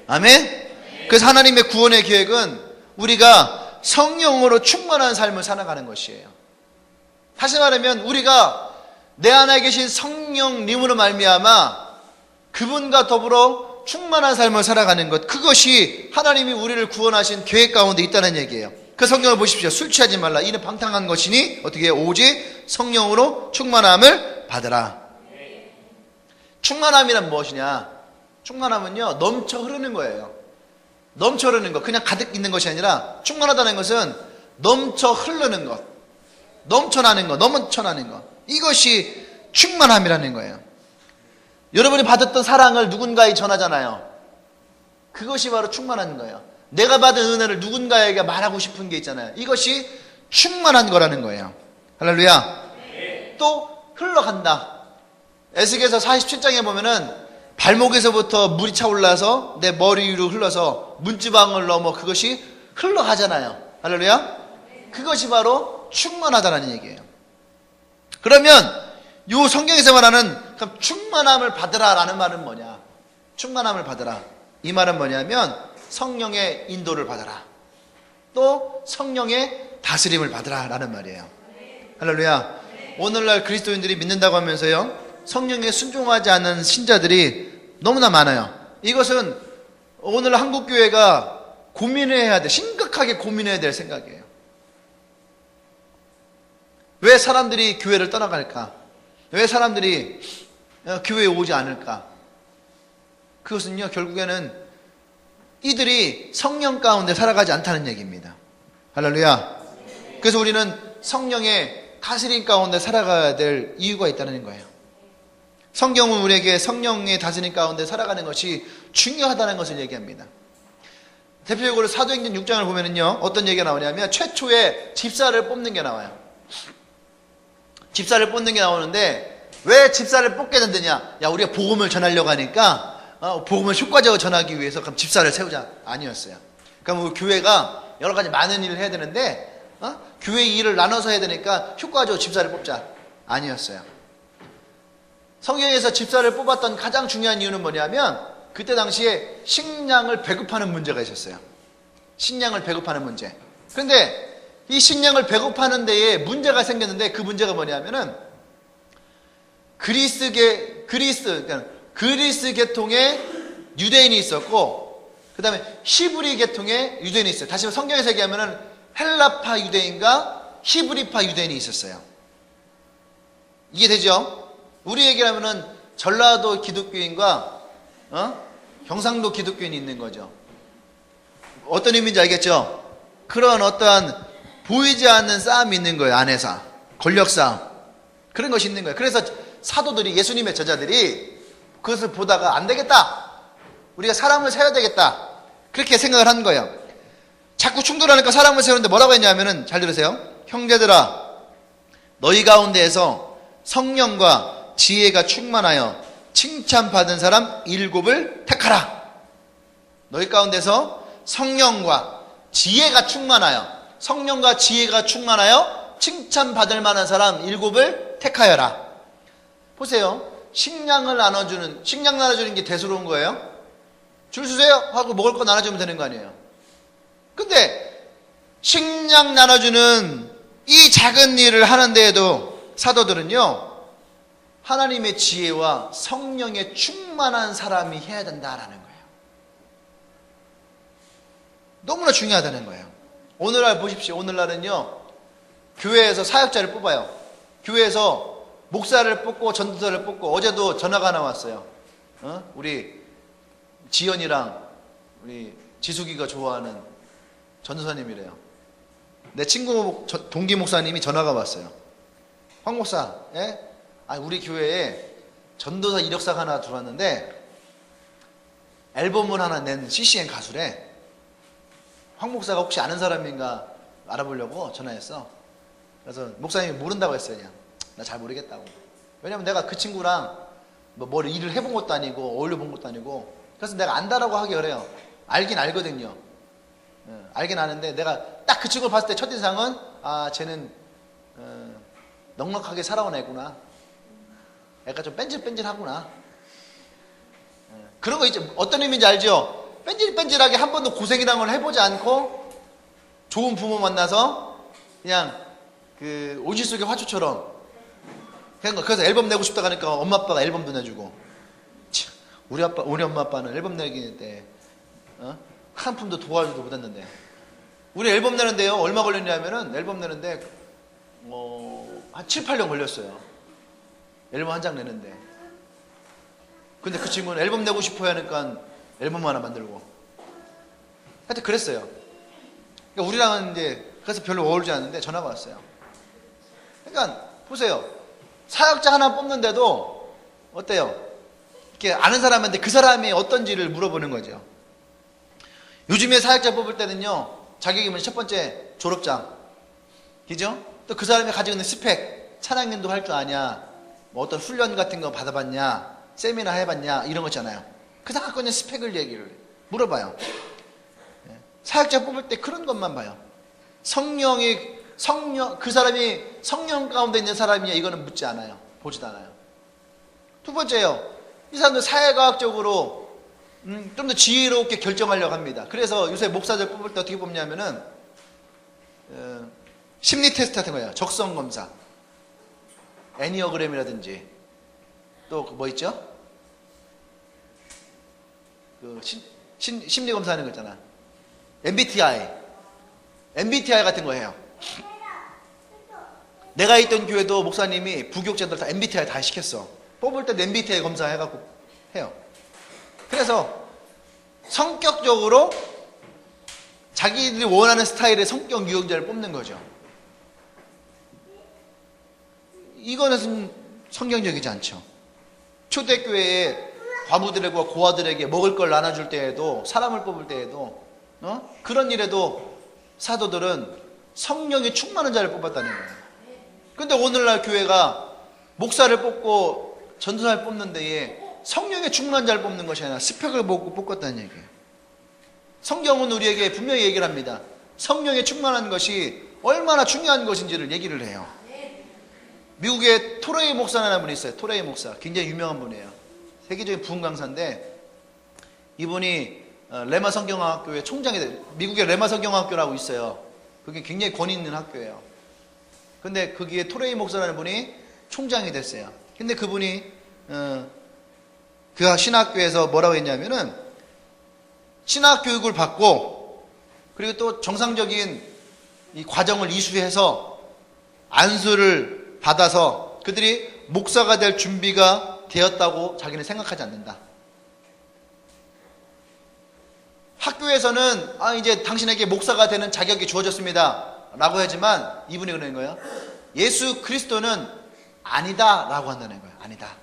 아멘. 그래서 하나님의 구원의 계획은 우리가 성령으로 충만한 삶을 살아가는 것이에요. 다시 말하면 우리가 내 안에 계신 성령님으로 말미암아 그분과 더불어 충만한 삶을 살아가는 것, 그것이 하나님이 우리를 구원하신 계획 가운데 있다는 얘기예요. 그 성경을 보십시오. 술 취하지 말라. 이는 방탕한 것이니 어떻게 해요? 오직 성령으로 충만함을 받으라. 충만함이란 무엇이냐? 충만함은요, 넘쳐 흐르는 거예요. 넘쳐 흐르는 것, 그냥 가득 있는 것이 아니라 충만하다는 것은 넘쳐 흐르는 것, 넘쳐나는 것, 이것이 충만함이라는 거예요. 여러분이 받았던 사랑을 누군가에 전하잖아요. 그것이 바로 충만한 거예요. 내가 받은 은혜를 누군가에게 말하고 싶은 게 있잖아요. 이것이 충만한 거라는 거예요. 할렐루야. 또 흘러간다. 에스겔서 47장에 보면은 발목에서부터 물이 차올라서 내 머리 위로 흘러서 문지방을 넘어 그것이 흘러가잖아요. 할렐루야. 그것이 바로 충만하다는 얘기예요. 그러면 이 성경에서 말하는 충만함을 받으라라는 말은 뭐냐? 충만함을 받으라. 이 말은 뭐냐면 성령의 인도를 받아라. 또 성령의 다스림을 받으라라는 말이에요. 할렐루야. 오늘날 그리스도인들이 믿는다고 하면서요, 성령에 순종하지 않는 신자들이 너무나 많아요. 이것은 오늘 한국교회가 고민해야 돼. 심각하게 고민해야 될 생각이에요. 왜 사람들이 교회를 떠나갈까? 왜 사람들이 교회에 오지 않을까? 그것은요, 결국에는 이들이 성령 가운데 살아가지 않다는 얘기입니다. 할렐루야. 그래서 우리는 성령의 다스림 가운데 살아가야 될 이유가 있다는 거예요. 성경은 우리에게 성령의 다스림 가운데 살아가는 것이 중요하다는 것을 얘기합니다. 대표적으로 사도행전 6장을 보면은요, 어떤 얘기가 나오냐면 최초에 집사를 뽑는 게 나와요. 집사를 뽑는 게 나오는데 왜 집사를 뽑게 된다냐? 야, 우리가 복음을 전하려고 하니까 복음을 효과적으로 전하기 위해서 그럼 집사를 세우자. 아니었어요. 그럼 우리 교회가 여러 가지 많은 일을 해야 되는데 교회 일을 나눠서 해야 되니까 효과적으로 집사를 뽑자. 아니었어요. 성경에서 집사를 뽑았던 가장 중요한 이유는 뭐냐면 그때 당시에 식량을 배급하는 문제가 있었어요. 식량을 배급하는 문제. 그런데 이 식량을 배급하는 데에 문제가 생겼는데 그 문제가 뭐냐면은 그리스 계통의 유대인이 있었고 그 다음에 히브리 계통의 유대인이 있어요. 다시 성경에서 얘기하면은 헬라파 유대인과 히브리파 유대인이 있었어요. 이게 되죠? 우리 얘기를 하면은 전라도 기독교인과 경상도 기독교인이 있는 거죠. 어떤 의미인지 알겠죠? 그런 어떠한 보이지 않는 싸움이 있는 거예요. 안에서 권력 싸움. 그런 것이 있는 거예요. 그래서 사도들이, 예수님의 제자들이 그것을 보다가 안 되겠다, 우리가 사람을 세워야 되겠다, 그렇게 생각을 한 거예요. 자꾸 충돌하니까 사람을 세우는데 뭐라고 했냐면은, 잘 들으세요. 형제들아, 너희 가운데에서 성령과 지혜가 충만하여 칭찬받은 사람 7을 택하라. 너희 가운데서 성령과 지혜가 충만하여, 성령과 지혜가 충만하여 칭찬받을 만한 사람 7을 택하여라. 보세요. 식량 나눠주는 게 대수로운 거예요? 줄 서세요 하고 먹을 거 나눠주면 되는 거 아니에요? 근데 식량 나눠주는 이 작은 일을 하는 데에도 사도들은요, 하나님의 지혜와 성령에 충만한 사람이 해야 된다라는 거예요. 너무나 중요하다는 거예요. 오늘날 보십시오. 오늘날은요, 교회에서 사역자를 뽑아요. 교회에서 목사를 뽑고 전도사를 뽑고, 어제도 전화가 하나 왔어요. 우리 지연이랑 우리 지숙이가 좋아하는 전도사님이래요. 내 친구 동기 목사님이 전화가 왔어요. 황 목사, 예? 우리 교회에 전도사 이력서가 하나 들어왔는데 앨범을 하나 낸 CCN 가수래. 황 목사가 혹시 아는 사람인가 알아보려고 전화했어. 그래서 목사님이 모른다고 했어요. 그냥 나 잘 모르겠다고. 왜냐면 내가 그 친구랑 뭐 일을 해본 것도 아니고 어울려 본 것도 아니고, 그래서 내가 안다라고 하기 그래요. 알긴 알거든요. 알긴 아는데 내가 딱 그 친구를 봤을 때 첫인상은, 쟤는 넉넉하게 살아온 애구나, 애가 좀 뺀질뺀질하구나, 그런 거 있죠. 어떤 의미인지 알죠? 뺀질뺀질하게 한 번도 고생이라는 걸 해보지 않고 좋은 부모 만나서 그냥 그 온실 속의 화초처럼, 그래서 앨범 내고 싶다 하니까 엄마 아빠가 앨범도 내주고. 참, 우리 엄마 아빠는 앨범 내기는데 한 푼도 도와주도 못했는데, 우리 앨범 내는데요, 얼마 걸렸냐면은, 앨범 내는데 한 7, 8년 걸렸어요. 앨범 한 장 내는데. 근데 그 친구는 앨범 내고 싶어 하니까 앨범 하나 만들고. 하여튼 그랬어요. 그러니까 우리랑은 이제 그래서 별로 어울리지 않는데 전화가 왔어요. 그러니까 보세요. 사역자 하나 뽑는데도 어때요? 이렇게 아는 사람한테 그 사람이 어떤지를 물어보는 거죠. 요즘에 사역자 뽑을 때는요, 자격이면 첫 번째 졸업장, 그죠? 또 그 사람이 가지고 있는 스펙, 찬양인도 할 줄 아냐, 뭐 어떤 훈련 같은 거 받아봤냐, 세미나 해봤냐, 이런 거 있잖아요. 그 사람 갖고 있는 스펙을 물어봐요. 사역자 뽑을 때 그런 것만 봐요. 그 사람이 성령 가운데 있는 사람이냐, 이거는 묻지 않아요. 보지도 않아요. 두 번째요, 이 사람들 사회과학적으로 좀 더 지혜롭게 결정하려고 합니다. 그래서 요새 목사들 뽑을 때 어떻게 뽑냐면은 심리 테스트 같은 거예요. 적성 검사, 애니어그램이라든지, 또 뭐 있죠? 그 심리 검사하는 거 있잖아. MBTI 같은 거 해요. 내가 있던 교회도 목사님이 부교육자들 다 MBTI 다 시켰어. 뽑을 때 MBTI 검사 해갖고 해요. 그래서 성격적으로 자기들이 원하는 스타일의 성격 유형자를 뽑는 거죠. 이거는 성경적이지 않죠. 초대교회에 과부들과 고아들에게 먹을 걸 나눠줄 때에도, 사람을 뽑을 때에도, 그런 일에도 사도들은 성령이 충만한 자를 뽑았다는 거예요. 근데 오늘날 교회가 목사를 뽑고 전도사를 뽑는 데에 성령의 충만한 자를 뽑는 것이 아니라 스펙을 보고 뽑았다는 얘기예요. 성경은 우리에게 분명히 얘기를 합니다. 성령의 충만한 것이 얼마나 중요한 것인지를 얘기를 해요. 미국에 토레이 목사라는 분이 있어요. 토레이 목사, 굉장히 유명한 분이에요. 세계적인 부흥 강사인데, 이분이 레마 성경학교의 총장이 돼요. 미국의 레마 성경학교라고 있어요. 그게 굉장히 권위 있는 학교예요. 근데 거기에 토레이 목사라는 분이 총장이 됐어요. 근데 그분이 그 신학교에서 뭐라고 했냐면은, 신학 교육을 받고 그리고 또 정상적인 이 과정을 이수해서 안수를 받아서 그들이 목사가 될 준비가 되었다고 자기는 생각하지 않는다. 학교에서는 이제 당신에게 목사가 되는 자격이 주어졌습니다 라고 하지만, 이분이 그러는 거예요. 예수 그리스도는 아니다 라고 한다는 거예요. 아니다.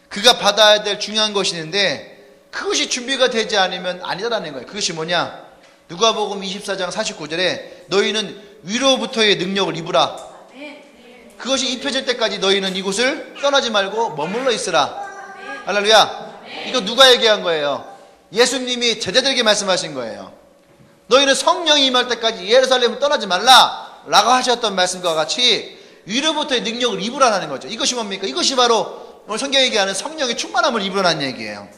그가 받아야 될 중요한 것이 있는데 그것이 준비가 되지 않으면 아니다라는 거예요. 그것이 뭐냐? 누가복음 24장 49절에 너희는 위로부터의 능력을 입으라. 그것이 입혀질 때까지 너희는 이곳을 떠나지 말고 머물러 있으라. 할렐루야. 이거 누가 얘기한 거예요? 예수님이 제자들에게 말씀하신 거예요. 너희는 성령이 임할 때까지 예루살렘을 떠나지 말라 라고 하셨던 말씀과 같이 위로부터의 능력을 입으라는 거죠. 이것이 뭡니까? 이것이 바로 오늘 성경이 얘기하는 성령의 충만함을 입으라는 얘기예요.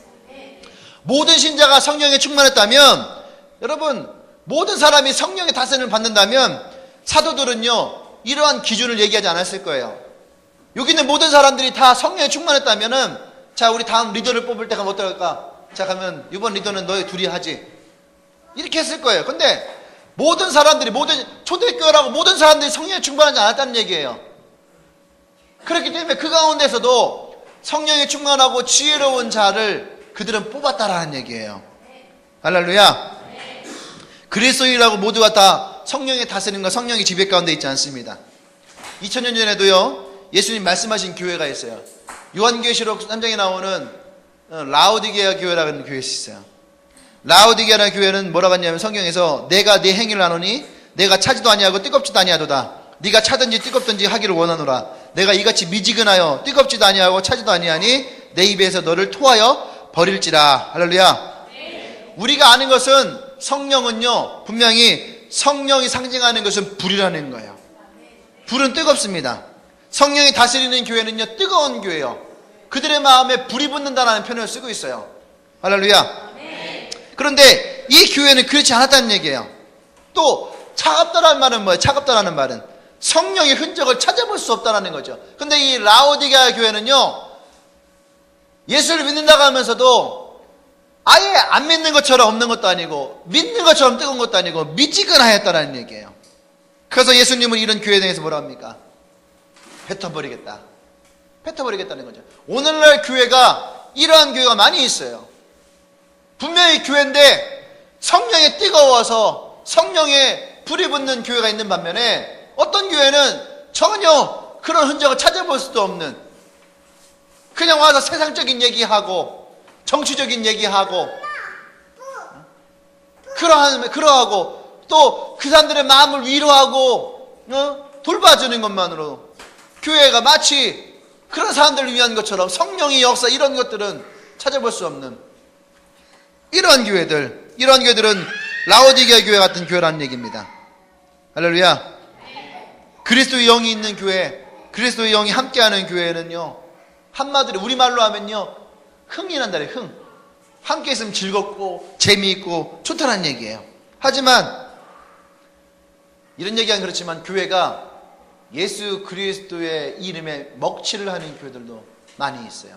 모든 신자가 성령에 충만했다면, 여러분, 모든 사람이 성령의 다스림을 받는다면 사도들은요 이러한 기준을 얘기하지 않았을 거예요. 여기 있는 모든 사람들이 다 성령에 충만했다면은, 자, 우리 다음 리더를 뽑을 때가 어떨까? 자, 그러면 이번 리더는 너희 둘이 하지, 이렇게 했을 거예요. 근데 모든 사람들이, 모든 초대교회라고 모든 사람들이 성령에 충만하지 않았다는 얘기예요. 그렇기 때문에 그 가운데서도 성령에 충만하고 지혜로운 자를 그들은 뽑았다라는 얘기예요. 할렐루야. 그리스도인이라고 모두가 다 성령의 다스림과 성령의 지배 가운데 있지 않습니다. 2000년 전에도요 예수님 말씀하신 교회가 있어요. 요한계시록 3장에 나오는 라오디게아 교회라는 교회가 있어요. 라오디게아라는 교회는 뭐라고 하냐면 성경에서 내가 네 행위를 아노니 내가 차지도 아니하고 뜨겁지도 아니하도다. 네가 차든지 뜨겁든지 하기를 원하노라. 내가 이같이 미지근하여 뜨겁지도 아니하고 차지도 아니하니 내 입에서 너를 토하여 버릴지라. 할렐루야. 우리가 아는 것은 성령은요 분명히 성령이 상징하는 것은 불이라는 거예요. 불은 뜨겁습니다. 성령이 다스리는 교회는요 뜨거운 교회예요. 그들의 마음에 불이 붙는다는 표현을 쓰고 있어요. 할렐루야. 그런데 이 교회는 그렇지 않았다는 얘기예요. 또 차갑다라는 말은 뭐예요? 차갑다라는 말은 성령의 흔적을 찾아볼 수 없다는 거죠. 근데 이 라오디게아 교회는요 예수를 믿는다고 하면서도 아예 안 믿는 것처럼 없는 것도 아니고 믿는 것처럼 뜨거운 것도 아니고 미지근하였다는 얘기예요. 그래서 예수님은 이런 교회에 대해서 뭐라 합니까? 뱉어버리겠다. 뱉어버리겠다는 거죠. 오늘날 교회가 이러한 교회가 많이 있어요. 분명히 교회인데 성령에 뜨거워서 성령에 불이 붙는 교회가 있는 반면에 어떤 교회는 전혀 그런 흔적을 찾아볼 수도 없는, 그냥 와서 세상적인 얘기하고 정치적인 얘기하고 그러하고 또 그 사람들의 마음을 위로하고 돌봐주는 것만으로 교회가 마치 그런 사람들을 위한 것처럼 성령의 역사 이런 것들은 찾아볼 수 없는 이러한 교회들은 라오디게아 교회 같은 교회라는 얘기입니다. 할렐루야. 그리스도의 영이 있는 교회, 그리스도의 영이 함께하는 교회는요 한마디로 우리말로 하면요 흥이 난다래. 흥. 함께 있으면 즐겁고 재미있고 좋다는 얘기예요. 하지만 이런 얘기하긴 그렇지만 교회가 예수 그리스도의 이름에 먹칠을 하는 교회들도 많이 있어요.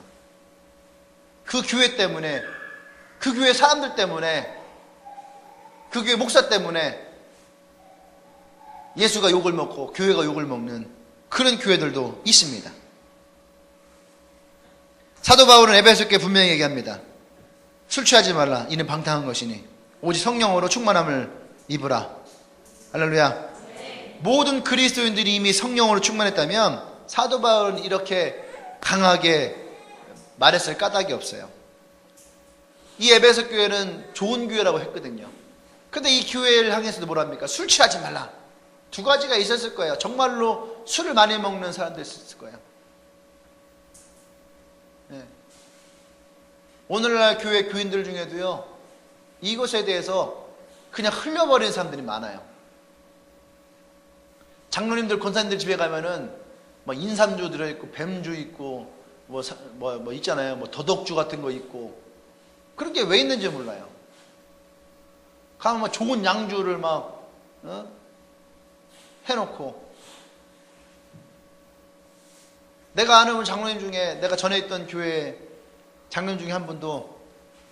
그 교회 때문에, 그 교회 사람들 때문에, 그 교회 목사 때문에 예수가 욕을 먹고 교회가 욕을 먹는 그런 교회들도 있습니다. 사도 바울은 에베소교에 분명히 얘기합니다. 술 취하지 말라. 이는 방탕한 것이니 오직 성령으로 충만함을 입으라. 할렐루야. 모든 그리스도인들이 이미 성령으로 충만했다면 사도 바울은 이렇게 강하게 말했을 까닭이 없어요. 이 에베소 교회는 좋은 교회라고 했거든요. 근데 이 교회를 향해서도 뭐랍니까? 술 취하지 말라. 두 가지가 있었을 거예요. 정말로 술을 많이 먹는 사람도 있었을 거예요. 네. 오늘날 교회 교인들 중에도요 이것에 대해서 그냥 흘려버리는 사람들이 많아요. 장로님들, 권사님들 집에 가면은 뭐 인삼주 들어있고 뱀주 있고 뭐 있잖아요. 뭐 더덕주 같은 거 있고 그런 게 왜 있는지 몰라요. 가면 뭐 좋은 양주를 막 해놓고, 내가 아는 장로님 중에, 내가 전에 있던 교회 장로님 중에 한 분도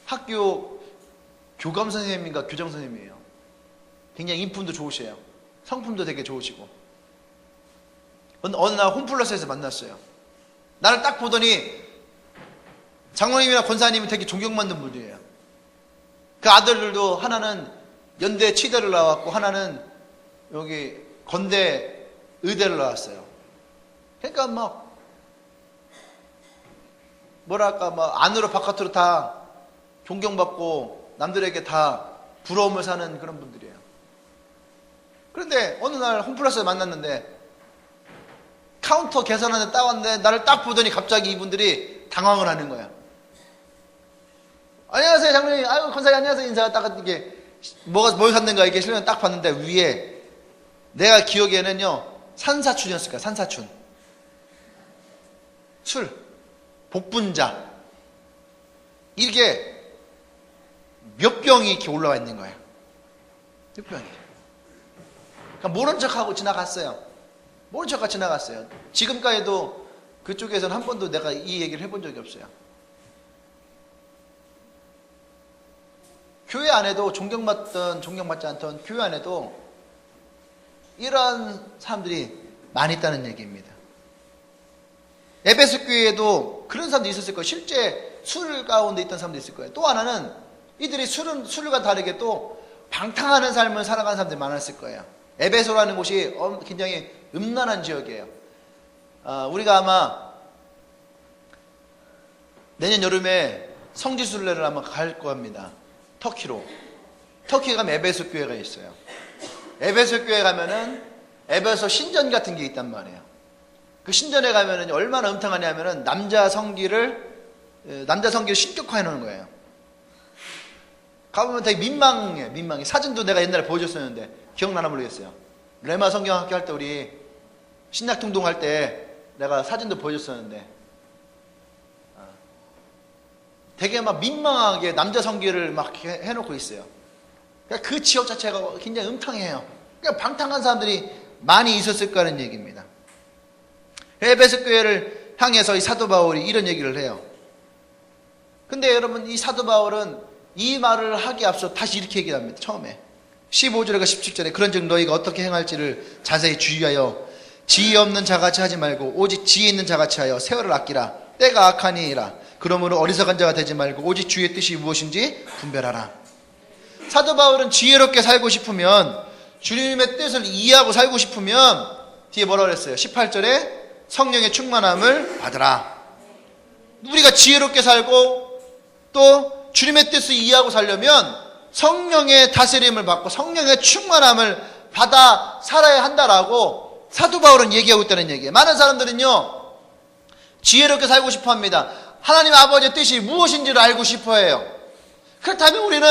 학교 교감 선생님인가 교장 선생님이에요. 굉장히 인품도 좋으세요. 성품도 되게 좋으시고. 어느 날 홈플러스에서 만났어요. 나를 딱 보더니 장로님이나 권사님이 되게 존경받는 분이에요. 그 아들들도 하나는 연대 치대를 나왔고 하나는 여기 건대 의대를 나왔어요. 그러니까 막 뭐랄까 막 안으로 바깥으로 다 존경받고 남들에게 다 부러움을 사는 그런 분들이에요. 그런데 어느 날 홈플러스에 만났는데 카운터 계산하는데 딱 왔는데 나를 딱 보더니 갑자기 이분들이 당황을 하는 거야. 안녕하세요 장로님. 아이고 권사님 안녕하세요. 인사가 딱 이게 뭘 샀는가 이게 실력을 딱 봤는데 위에 내가 기억에는요 산사춘이었을 거야. 산사춘 술 복분자 이게 몇 병이 이렇게 올라와 있는 거야. 몇 병이. 그러니까 모른 척하고 지나갔어요. 모른 척하고 지나갔어요. 지금까지도 그쪽에서는 한 번도 내가 이 얘기를 해본 적이 없어요. 교회 안에도 존경받던 존경받지 않던 교회 안에도 이런 사람들이 많이 있다는 얘기입니다. 에베소 교회에도 그런 사람도 있었을 거예요. 실제 술 가운데 있던 사람도 있을 거예요. 또 하나는 이들이 술과 다르게 또 방탕하는 삶을 살아가는 사람들이 많았을 거예요. 에베소라는 곳이 굉장히 음란한 지역이에요. 우리가 아마 내년 여름에 성지순례를 아마 갈 겁니다. 터키로. 터키에 가면 에베소 교회가 있어요. 에베소 교회 가면은 에베소 신전 같은 게 있단 말이에요. 그 신전에 가면은 얼마나 음탕하냐면은 남자 성기를 신격화해 놓은 거예요. 가보면 되게 민망해. 사진도 내가 옛날에 보여줬었는데 기억나나 모르겠어요. 레마 성경학교 할 때 우리 신약통동 할 때 내가 사진도 보여줬었는데 되게 막 민망하게 남자 성기를 막 해놓고 있어요. 그러니까 그 지역 자체가 굉장히 음탕해요. 그러니까 방탕한 사람들이 많이 있었을 거라는 얘기입니다. 에베소 교회를 향해서 이 사도 바울이 이런 얘기를 해요. 근데 여러분 이 사도 바울은 이 말을 하기 앞서 다시 이렇게 얘기를 합니다. 처음에 15절과 17절에 그런즉 너희가 어떻게 행할지를 자세히 주의하여 지혜 없는 자같이 하지 말고 오직 지혜 있는 자같이 하여 세월을 아끼라. 때가 악하니라. 그러므로 어리석은 자가 되지 말고 오직 주의 뜻이 무엇인지 분별하라. 사도 바울은 지혜롭게 살고 싶으면 주님의 뜻을 이해하고 살고 싶으면 뒤에 뭐라고 그랬어요? 18절에 성령의 충만함을 받으라. 우리가 지혜롭게 살고 또 주님의 뜻을 이해하고 살려면 성령의 다스림을 받고 성령의 충만함을 받아 살아야 한다라고 사도 바울은 얘기하고 있다는 얘기예요. 많은 사람들은요 지혜롭게 살고 싶어 합니다. 하나님 아버지의 뜻이 무엇인지를 알고 싶어 해요. 그렇다면 우리는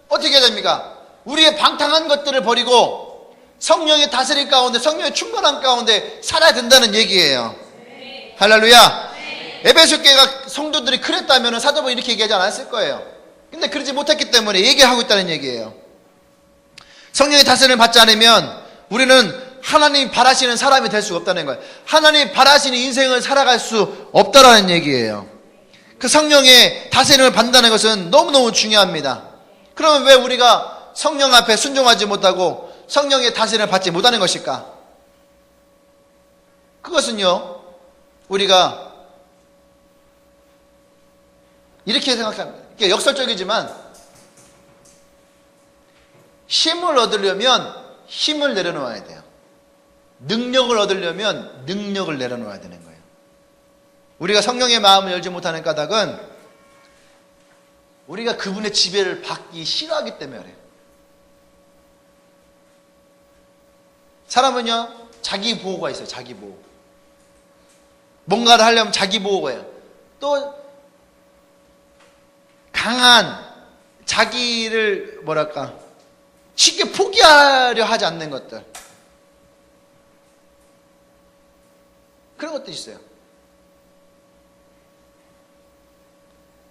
어떻게 해야 됩니까? 우리의 방탕한 것들을 버리고 성령의 다스림 가운데 성령의 충만함 가운데 살아야 된다는 얘기예요. 네. 할렐루야. 네. 에베소 교회가 성도들이 그랬다면 사도 바울이 이렇게 얘기하지 않았을 거예요. 근데 그러지 못했기 때문에 얘기하고 있다는 얘기예요. 성령의 다스림을 받지 않으면 우리는 하나님이 바라시는 사람이 될 수가 없다는 거예요. 하나님이 바라시는 인생을 살아갈 수 없다라는 얘기예요. 그 성령의 다스림을 받는다는 것은 너무너무 중요합니다. 그러면 왜 우리가 성령 앞에 순종하지 못하고 성령의 다스림을 받지 못하는 것일까? 그것은요 우리가 이렇게 생각합니다. 이게 역설적이지만 힘을 얻으려면 힘을 내려놓아야 돼요. 능력을 얻으려면 능력을 내려놓아야 되는 거예요. 우리가 성령의 마음을 열지 못하는 까닭은 우리가 그분의 지배를 받기 싫어하기 때문에 그래요. 사람은요 자기 보호가 있어요. 자기 보호. 뭔가를 하려면 자기 보호예요. 또 강한 자기를 뭐랄까 쉽게 포기하려 하지 않는 것들, 그런 것도 있어요.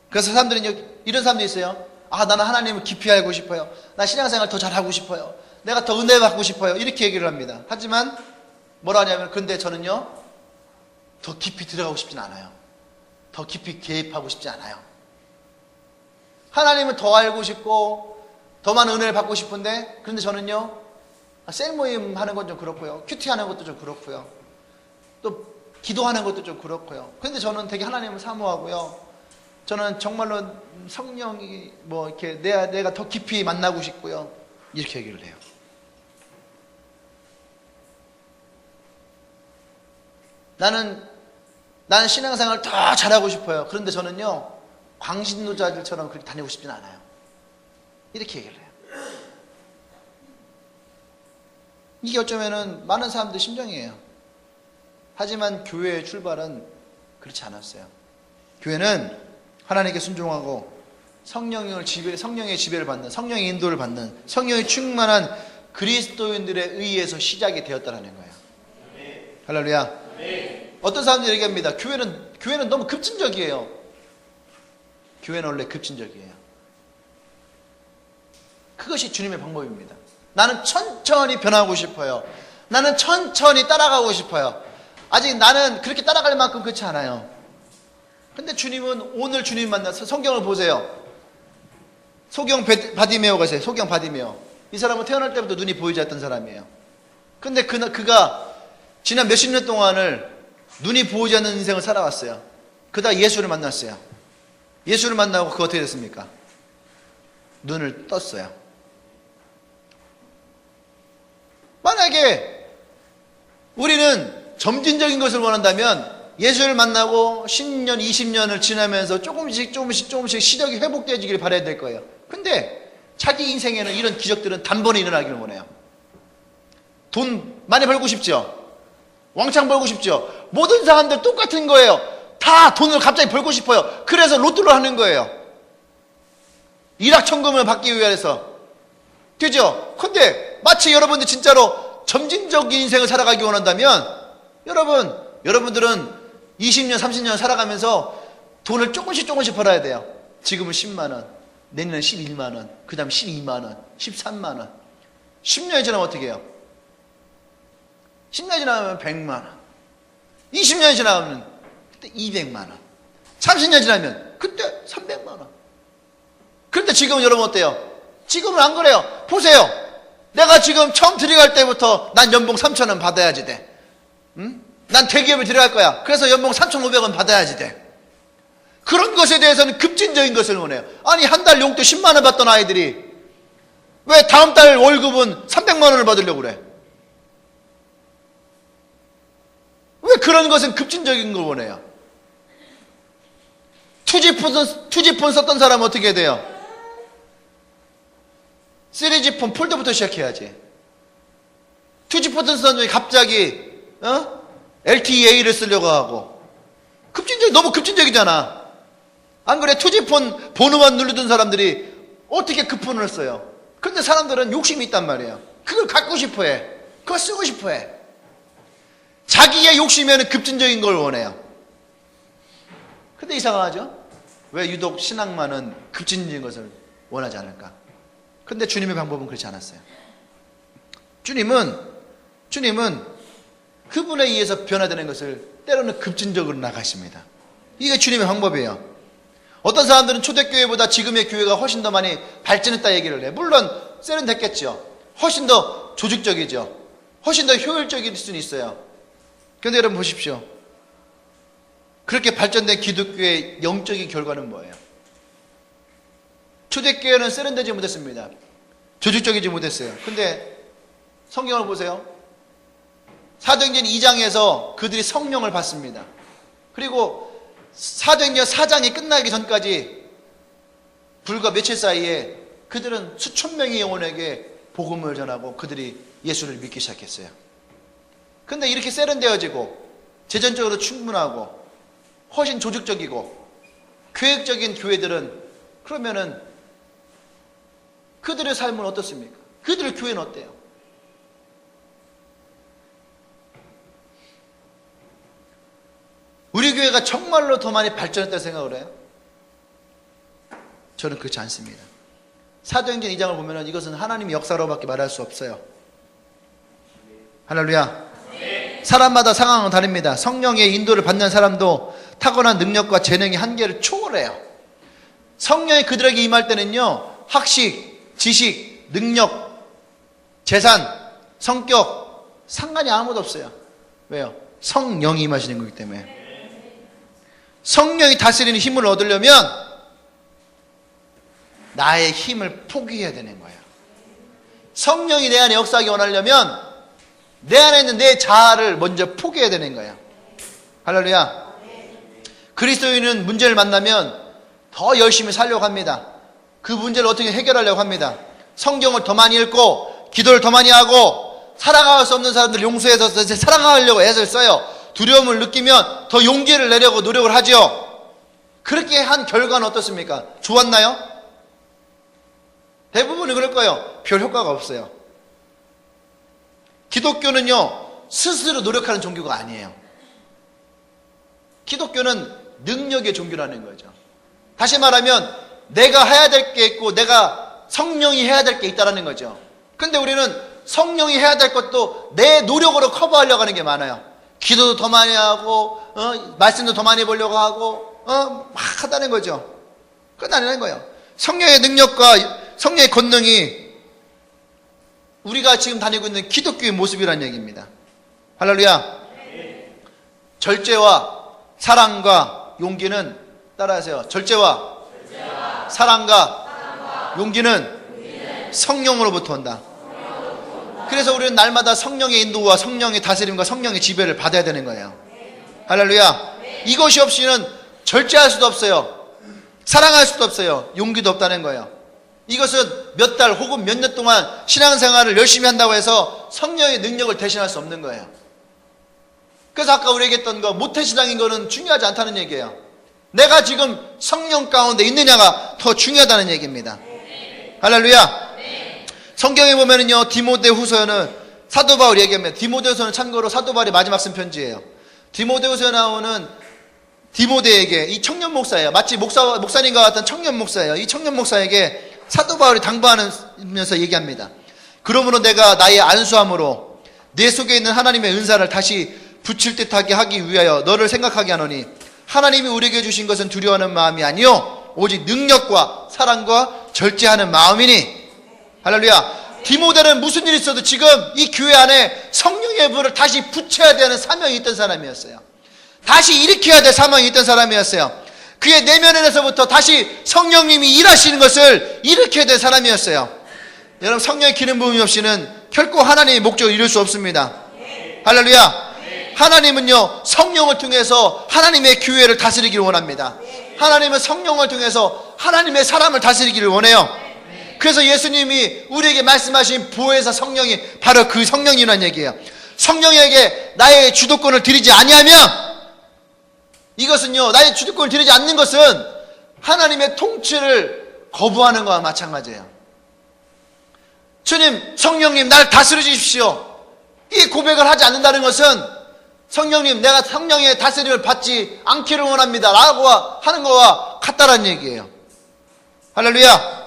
그래서 사람들은 이런 사람도 있어요. 나는 하나님을 깊이 알고 싶어요. 나 신앙생활 더 잘하고 싶어요. 내가 더 은혜 받고 싶어요. 이렇게 얘기를 합니다. 하지만 뭐라 하냐면 근데 저는요 더 깊이 들어가고 싶진 않아요. 더 깊이 개입하고 싶지 않아요. 하나님을 더 알고 싶고 더 많은 은혜를 받고 싶은데 그런데 저는요 셀모임 하는 건 좀 그렇고요. 큐티하는 것도 좀 그렇고요. 또 기도하는 것도 좀 그렇고요. 그런데 저는 되게 하나님을 사모하고요. 저는 정말로 성령이 이렇게 내가 더 깊이 만나고 싶고요. 이렇게 얘기를 해요. 나는 신앙생활을 더 잘하고 싶어요. 그런데 저는요, 광신도자들처럼 그렇게 다니고 싶진 않아요. 이렇게 얘기를 해요. 이게 어쩌면은 많은 사람들 심정이에요. 하지만 교회의 출발은 그렇지 않았어요. 교회는 하나님께 순종하고 성령의 지배를 받는, 성령의 인도를 받는, 성령의 충만한 그리스도인들에 의해서 시작이 되었다는 거예요. 할렐루야. 어떤 사람들이 얘기합니다. 교회는 너무 급진적이에요. 교회는 원래 급진적이에요. 그것이 주님의 방법입니다. 나는 천천히 변하고 싶어요. 나는 천천히 따라가고 싶어요. 아직 나는 그렇게 따라갈 만큼 그렇지 않아요. 근데 주님은 오늘 주님 만나서 성경을 보세요. 소경 바디메오가 있어요. 소경 바디메오. 이 사람은 태어날 때부터 눈이 보이지 않던 사람이에요. 근데 그가 지난 몇십 년 동안을 눈이 보이지 않는 인생을 살아왔어요. 그러다 예수를 만났어요. 예수를 만나고 그거 어떻게 됐습니까? 눈을 떴어요. 만약에 우리는 점진적인 것을 원한다면 예수를 만나고 10년, 20년을 지나면서 조금씩 시력이 회복되어지길 바라야 될 거예요. 근데 자기 인생에는 이런 기적들은 단번에 일어나기를 원해요. 돈 많이 벌고 싶죠? 왕창 벌고 싶죠? 모든 사람들 똑같은 거예요. 다 돈을 갑자기 벌고 싶어요. 그래서 로또를 하는 거예요. 일확천금을 받기 위해서. 되죠? 근데 마치 여러분들 진짜로 점진적인 인생을 살아가기 원한다면 여러분들은 20년, 30년 살아가면서 돈을 조금씩 벌어야 돼요. 지금은 10만 원, 내년은 11만 원, 그 다음 12만 원, 13만 원. 10년이 지나면 어떻게 해요? 10년이 지나면 100만 원, 20년이 지나면 그때 200만 원, 30년 지나면 그때 300만 원. 그런데 지금은 여러분 어때요? 지금은 안 그래요. 보세요. 내가 지금 처음 들어갈 때부터 난 연봉 3,000원 받아야지 돼. 응? 난 대기업에 들어갈 거야. 그래서 연봉 3,500원 받아야지 돼. 그런 것에 대해서는 급진적인 것을 원해요. 아니, 한 달 용돈 10만 원 받던 아이들이 왜 다음 달 월급은 300만 원을 받으려고 그래? 왜 그런 것은 급진적인 걸 원해요? 투지폰 썼던 사람은 어떻게 돼요? 3G폰 폴더부터 시작해야지. 투지폰 썼던 사람이 갑자기 LTEA를 쓰려고 하고. 너무 급진적이잖아. 안 그래? 투지폰 번호만 누르던 사람들이 어떻게 그 폰을 써요? 근데 사람들은 욕심이 있단 말이에요. 그걸 갖고 싶어 해. 그걸 쓰고 싶어 해. 자기의 욕심에는 급진적인 걸 원해요. 근데 이상하죠? 왜 유독 신앙만은 급진적인 것을 원하지 않을까? 근데 주님의 방법은 그렇지 않았어요. 주님은 그분에 의해서 변화되는 것을 때로는 급진적으로 나가십니다. 이게 주님의 방법이에요. 어떤 사람들은 초대교회보다 지금의 교회가 훨씬 더 많이 발전했다 얘기를 해. 물론 세련됐겠죠. 훨씬 더 조직적이죠. 훨씬 더 효율적일 수는 있어요. 그런데 여러분 보십시오. 그렇게 발전된 기독교의 영적인 결과는 뭐예요? 초대교회는 세련되지 못했습니다. 조직적이지 못했어요. 근데 성경을 보세요. 사도행전 2장에서 그들이 성령을 받습니다. 그리고 사도행전 4장이 끝나기 전까지 불과 며칠 사이에 그들은 수천 명의 영혼에게 복음을 전하고 그들이 예수를 믿기 시작했어요. 근데 이렇게 세련되어지고 재정적으로 충분하고 훨씬 조직적이고 계획적인 교회들은 그러면은 그들의 삶은 어떻습니까? 그들의 교회는 어때요? 우리 교회가 정말로 더 많이 발전했다고 생각을 해요? 저는 그렇지 않습니다. 사도행전 2장을 보면 이것은 하나님의 역사로밖에 말할 수 없어요. 할렐루야. 사람마다 상황은 다릅니다. 성령의 인도를 받는 사람도 타고난 능력과 재능의 한계를 초월해요. 성령이 그들에게 임할 때는요, 학식, 지식, 능력, 재산, 성격 상관이 아무도 없어요. 왜요? 성령이 임하시는 거기 때문에. 성령이 다스리는 힘을 얻으려면 나의 힘을 포기해야 되는 거예요. 성령이 내 안에 역사하기 원하려면 내 안에 있는 내 자아를 먼저 포기해야 되는 거예요. 할렐루야. 그리스도인은 문제를 만나면 더 열심히 살려고 합니다. 그 문제를 어떻게 해결하려고 합니다. 성경을 더 많이 읽고 기도를 더 많이 하고 사랑할 수 없는 사람들 용서해서 사랑하려고 애를 써요. 두려움을 느끼면 더 용기를 내려고 노력을 하죠. 그렇게 한 결과는 어떻습니까? 좋았나요? 대부분이 그럴 거예요. 별 효과가 없어요. 기독교는요, 스스로 노력하는 종교가 아니에요. 기독교는 능력의 종교라는 거죠. 다시 말하면 내가 해야 될 게 있고 내가 성령이 해야 될 게 있다는 거죠. 근데 우리는 성령이 해야 될 것도 내 노력으로 커버하려고 하는 게 많아요. 기도도 더 많이 하고 말씀도 더 많이 보려고 하고 막 하다는 거죠. 그건 아니라는 거예요. 성령의 능력과 성령의 권능이 우리가 지금 다니고 있는 기독교의 모습이라는 얘기입니다. 할렐루야. 절제와 사랑과 용기는 따라하세요. 절제와 사랑과 용기는 성령으로부터 온다. 그래서 우리는 날마다 성령의 인도와 성령의 다스림과 성령의 지배를 받아야 되는 거예요. 할렐루야. 이것이 없이는 절제할 수도 없어요. 사랑할 수도 없어요. 용기도 없다는 거예요. 이것은 몇 달 혹은 몇 년 동안 신앙생활을 열심히 한다고 해서 성령의 능력을 대신할 수 없는 거예요. 그래서 아까 우리 얘기했던 거 모태신앙인 거는 중요하지 않다는 얘기예요. 내가 지금 성령 가운데 있느냐가 더 중요하다는 얘기입니다. 할렐루야. 성경에 보면은요, 디모데후서는 사도 바울이 얘기합니다. 디모데후서는 참고로 사도 바울이 마지막 쓴 편지예요. 디모데후서에 나오는 디모데에게, 이 청년 목사예요. 마치 목사님과 같은 청년 목사예요. 이 청년 목사에게 사도 바울이 당부하면서 얘기합니다. 그러므로 내가 나의 안수함으로 내 속에 있는 하나님의 은사를 다시 붙일 듯하게 하기 위하여 너를 생각하게 하노니 하나님이 우리에게 주신 것은 두려워하는 마음이 아니요 오직 능력과 사랑과 절제하는 마음이니. 할렐루야. 디모데는 무슨 일이 있어도 지금 이 교회 안에 성령의 불을 다시 붙여야 되는 사명이 있던 사람이었어요. 다시 일으켜야 될 사명이 있던 사람이었어요. 그의 내면에서부터 다시 성령님이 일하시는 것을 일으켜야 될 사람이었어요. 여러분, 성령의 기름 부음이 없이는 결코 하나님의 목적을 이룰 수 없습니다. 할렐루야. 하나님은요, 성령을 통해서 하나님의 교회를 다스리기를 원합니다. 하나님은 성령을 통해서 하나님의 사람을 다스리기를 원해요. 그래서 예수님이 우리에게 말씀하신 보혜사 성령이 바로 그 성령이라는 얘기예요. 성령에게 나의 주도권을 드리지 아니하면, 이것은요, 나의 주도권을 드리지 않는 것은 하나님의 통치를 거부하는 것과 마찬가지예요. 주님, 성령님, 나를 다스려 주십시오. 이 고백을 하지 않는다는 것은 성령님, 내가 성령의 다스림을 받지 않기를 원합니다 라고 하는 것과 같다라는 얘기예요. 할렐루야.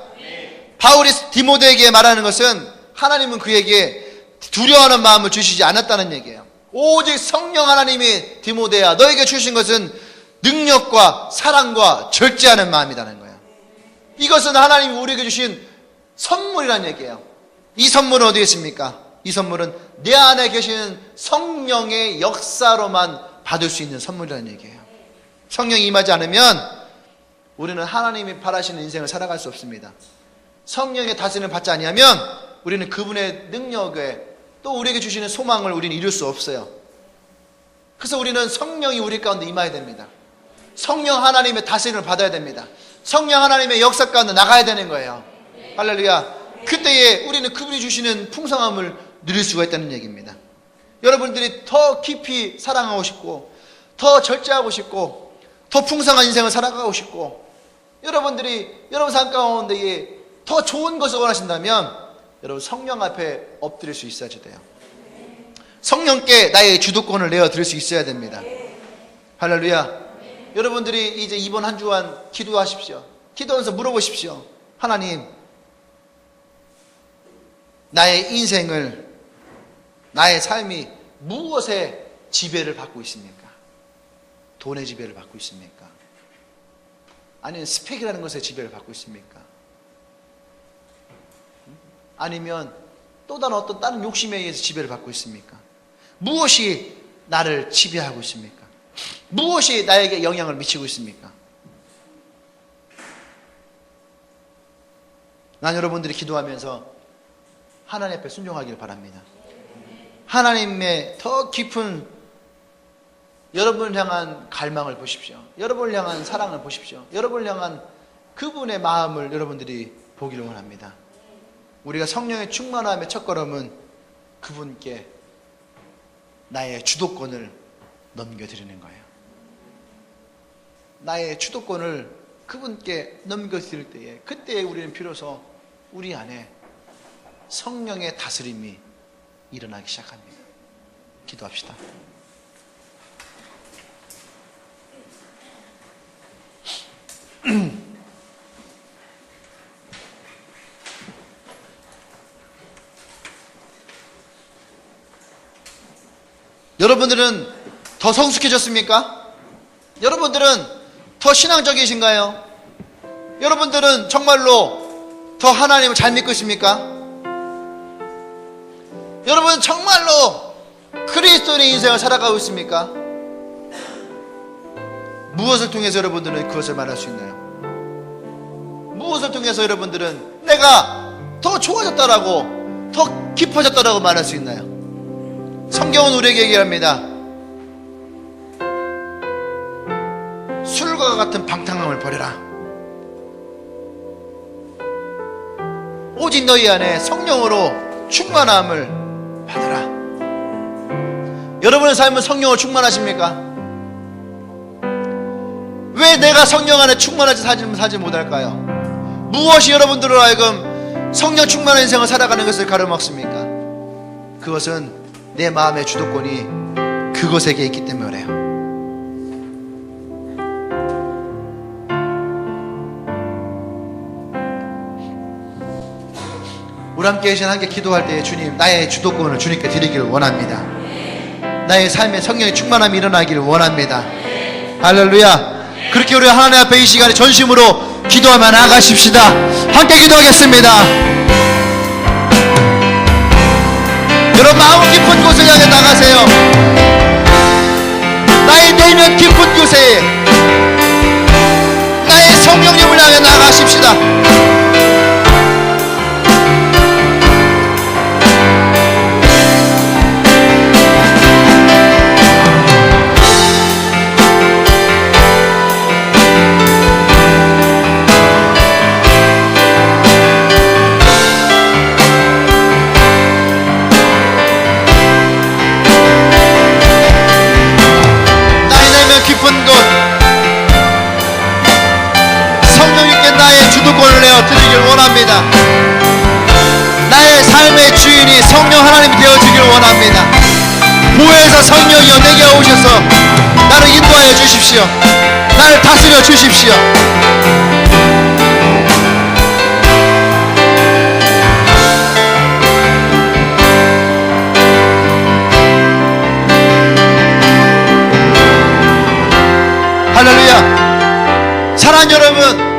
바울이 디모데에게 말하는 것은 하나님은 그에게 두려워하는 마음을 주시지 않았다는 얘기예요. 오직 성령 하나님이 디모데야, 너에게 주신 것은 능력과 사랑과 절제하는 마음이라는 거예요. 이것은 하나님이 우리에게 주신 선물이라는 얘기예요. 이 선물은 어디에 있습니까? 이 선물은 내 안에 계시는 성령의 역사로만 받을 수 있는 선물이라는 얘기예요. 성령이 임하지 않으면 우리는 하나님이 바라시는 인생을 살아갈 수 없습니다. 성령의 다스림을 받지 아니하면 우리는 그분의 능력에 또 우리에게 주시는 소망을 우리는 이룰 수 없어요. 그래서 우리는 성령이 우리 가운데 임해야 됩니다. 성령 하나님의 다스림을 받아야 됩니다. 성령 하나님의 역사 가운데 나가야 되는 거예요. 할렐루야. 그때에 우리는 그분이 주시는 풍성함을 누릴 수가 있다는 얘기입니다. 여러분들이 더 깊이 사랑하고 싶고 더 절제하고 싶고 더 풍성한 인생을 살아가고 싶고 여러분들이 여러분 삶 가운데에 더 좋은 것을 원하신다면 여러분 성령 앞에 엎드릴 수 있어야 돼요. 성령께 나의 주도권을 내어드릴 수 있어야 됩니다. 할렐루야. 여러분들이 이제 이번 한 주간 기도하십시오. 기도하면서 물어보십시오. 하나님, 나의 인생을, 나의 삶이 무엇에 지배를 받고 있습니까? 돈의 지배를 받고 있습니까? 아니면 스펙이라는 것에 지배를 받고 있습니까? 아니면 또 다른 어떤 다른 욕심에 의해서 지배를 받고 있습니까? 무엇이 나를 지배하고 있습니까? 무엇이 나에게 영향을 미치고 있습니까? 난 여러분들이 기도하면서 하나님 앞에 순종하기를 바랍니다. 하나님의 더 깊은 여러분을 향한 갈망을 보십시오. 여러분을 향한 사랑을 보십시오. 여러분을 향한 그분의 마음을 여러분들이 보기를 원합니다. 우리가 성령의 충만함의 첫걸음은 그분께 나의 주도권을 넘겨드리는 거예요. 나의 주도권을 그분께 넘겨드릴 때에, 그때에 우리는 비로소 우리 안에 성령의 다스림이 일어나기 시작합니다. 기도합시다. 여러분들은 더 성숙해졌습니까? 여러분들은 더 신앙적이신가요? 여러분들은 정말로 더 하나님을 잘 믿고 있습니까? 여러분 정말로 그리스도인의 인생을 살아가고 있습니까? 무엇을 통해서 여러분들은 그것을 말할 수 있나요? 무엇을 통해서 여러분들은 내가 더 좋아졌다라고, 더 깊어졌다라고 말할 수 있나요? 성경은 우리에게 얘기합니다. 술과 같은 방탕함을 버려라. 오직 너희 안에 성령으로 충만함을 받아라. 여러분의 삶은 성령으로 충만하십니까? 왜 내가 성령 안에 충만하지 살지 못할까요? 무엇이 여러분들로 하여금 성령 충만한 인생을 살아가는 것을 가로막습니까? 그것은 내 마음의 주도권이 그것에게 있기 때문에 그래요. 우리 함께 계신 함께 기도할 때 주님, 나의 주도권을 주님께 드리기를 원합니다. 나의 삶에 성령의 충만함이 일어나기를 원합니다. 할렐루야. 그렇게 우리 하나님 앞에 이 시간에 전심으로 기도하며 나아가십시다. 함께 기도하겠습니다. 여러분 마음 깊은 곳을 향해 나가세요. 나의 내면 깊은 곳에 나의 성령님을 향해 나가십시다. 드리길 원합니다. 나의 삶의 주인이 성령 하나님이 되어주길 원합니다. 보혜사 성령이여 내게 오셔서 나를 인도하여 주십시오. 나를 다스려 주십시오. 할렐루야. 사랑하는 여러분,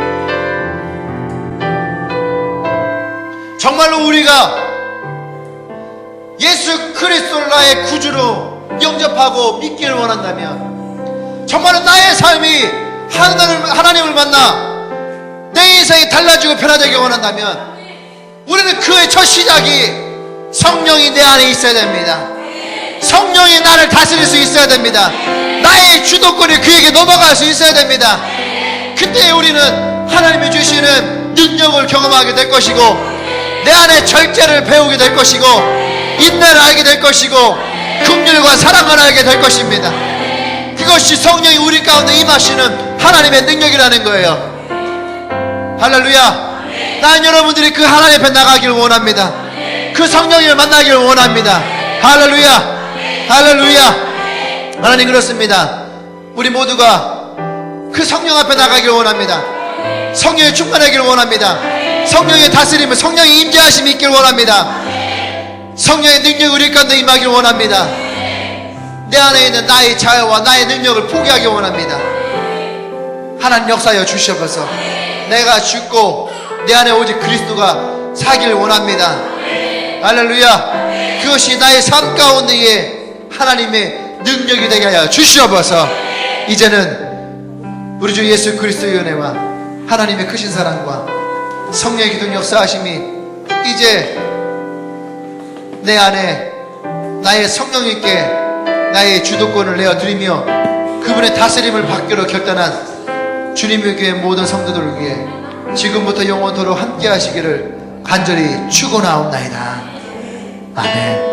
정말로 우리가 예수 그리스도를 나의 구주로 영접하고 믿기를 원한다면, 정말로 나의 삶이 하나님을 만나 내 인생이 달라지고 변화되기 원한다면, 우리는 그의 첫 시작이 성령이 내 안에 있어야 됩니다. 성령이 나를 다스릴 수 있어야 됩니다. 나의 주도권이 그에게 넘어갈 수 있어야 됩니다. 그때 우리는 하나님이 주시는 능력을 경험하게 될 것이고, 내 안에 절제를 배우게 될 것이고, 인내를 알게 될 것이고, 긍휼과 사랑을 알게 될 것입니다. 그것이 성령이 우리 가운데 임하시는 하나님의 능력이라는 거예요. 할렐루야. 난 여러분들이 그 하나님 앞에 나가기를 원합니다. 그 성령님을 만나기를 원합니다. 할렐루야. 할렐루야. 하나님, 그렇습니다. 우리 모두가 그 성령 앞에 나가기를 원합니다. 성령에 충만하기를 원합니다. 성령의 다스림을, 성령의 임재하심이 있기를 원합니다. 성령의 능력이 우리 가운데 임하기를 원합니다. 내 안에 있는 나의 자유와 나의 능력을 포기하기 원합니다. 하나님 역사하여 주시옵소서. 내가 죽고 내 안에 오직 그리스도가 살기를 원합니다. 할렐루야. 그것이 나의 삶 가운데에 하나님의 능력이 되게 하여 주시옵소서. 이제는 우리 주 예수 그리스도의 은혜와 하나님의 크신 사랑과 성령의 기둥 역사하심이 이제 내 안에 나의 성령님께 나의 주도권을 내어드리며 그분의 다스림을 받기로 결단한 주님의 교회 모든 성도들을 위해 지금부터 영원토록 함께 하시기를 간절히 축원하옵나이다. 아멘.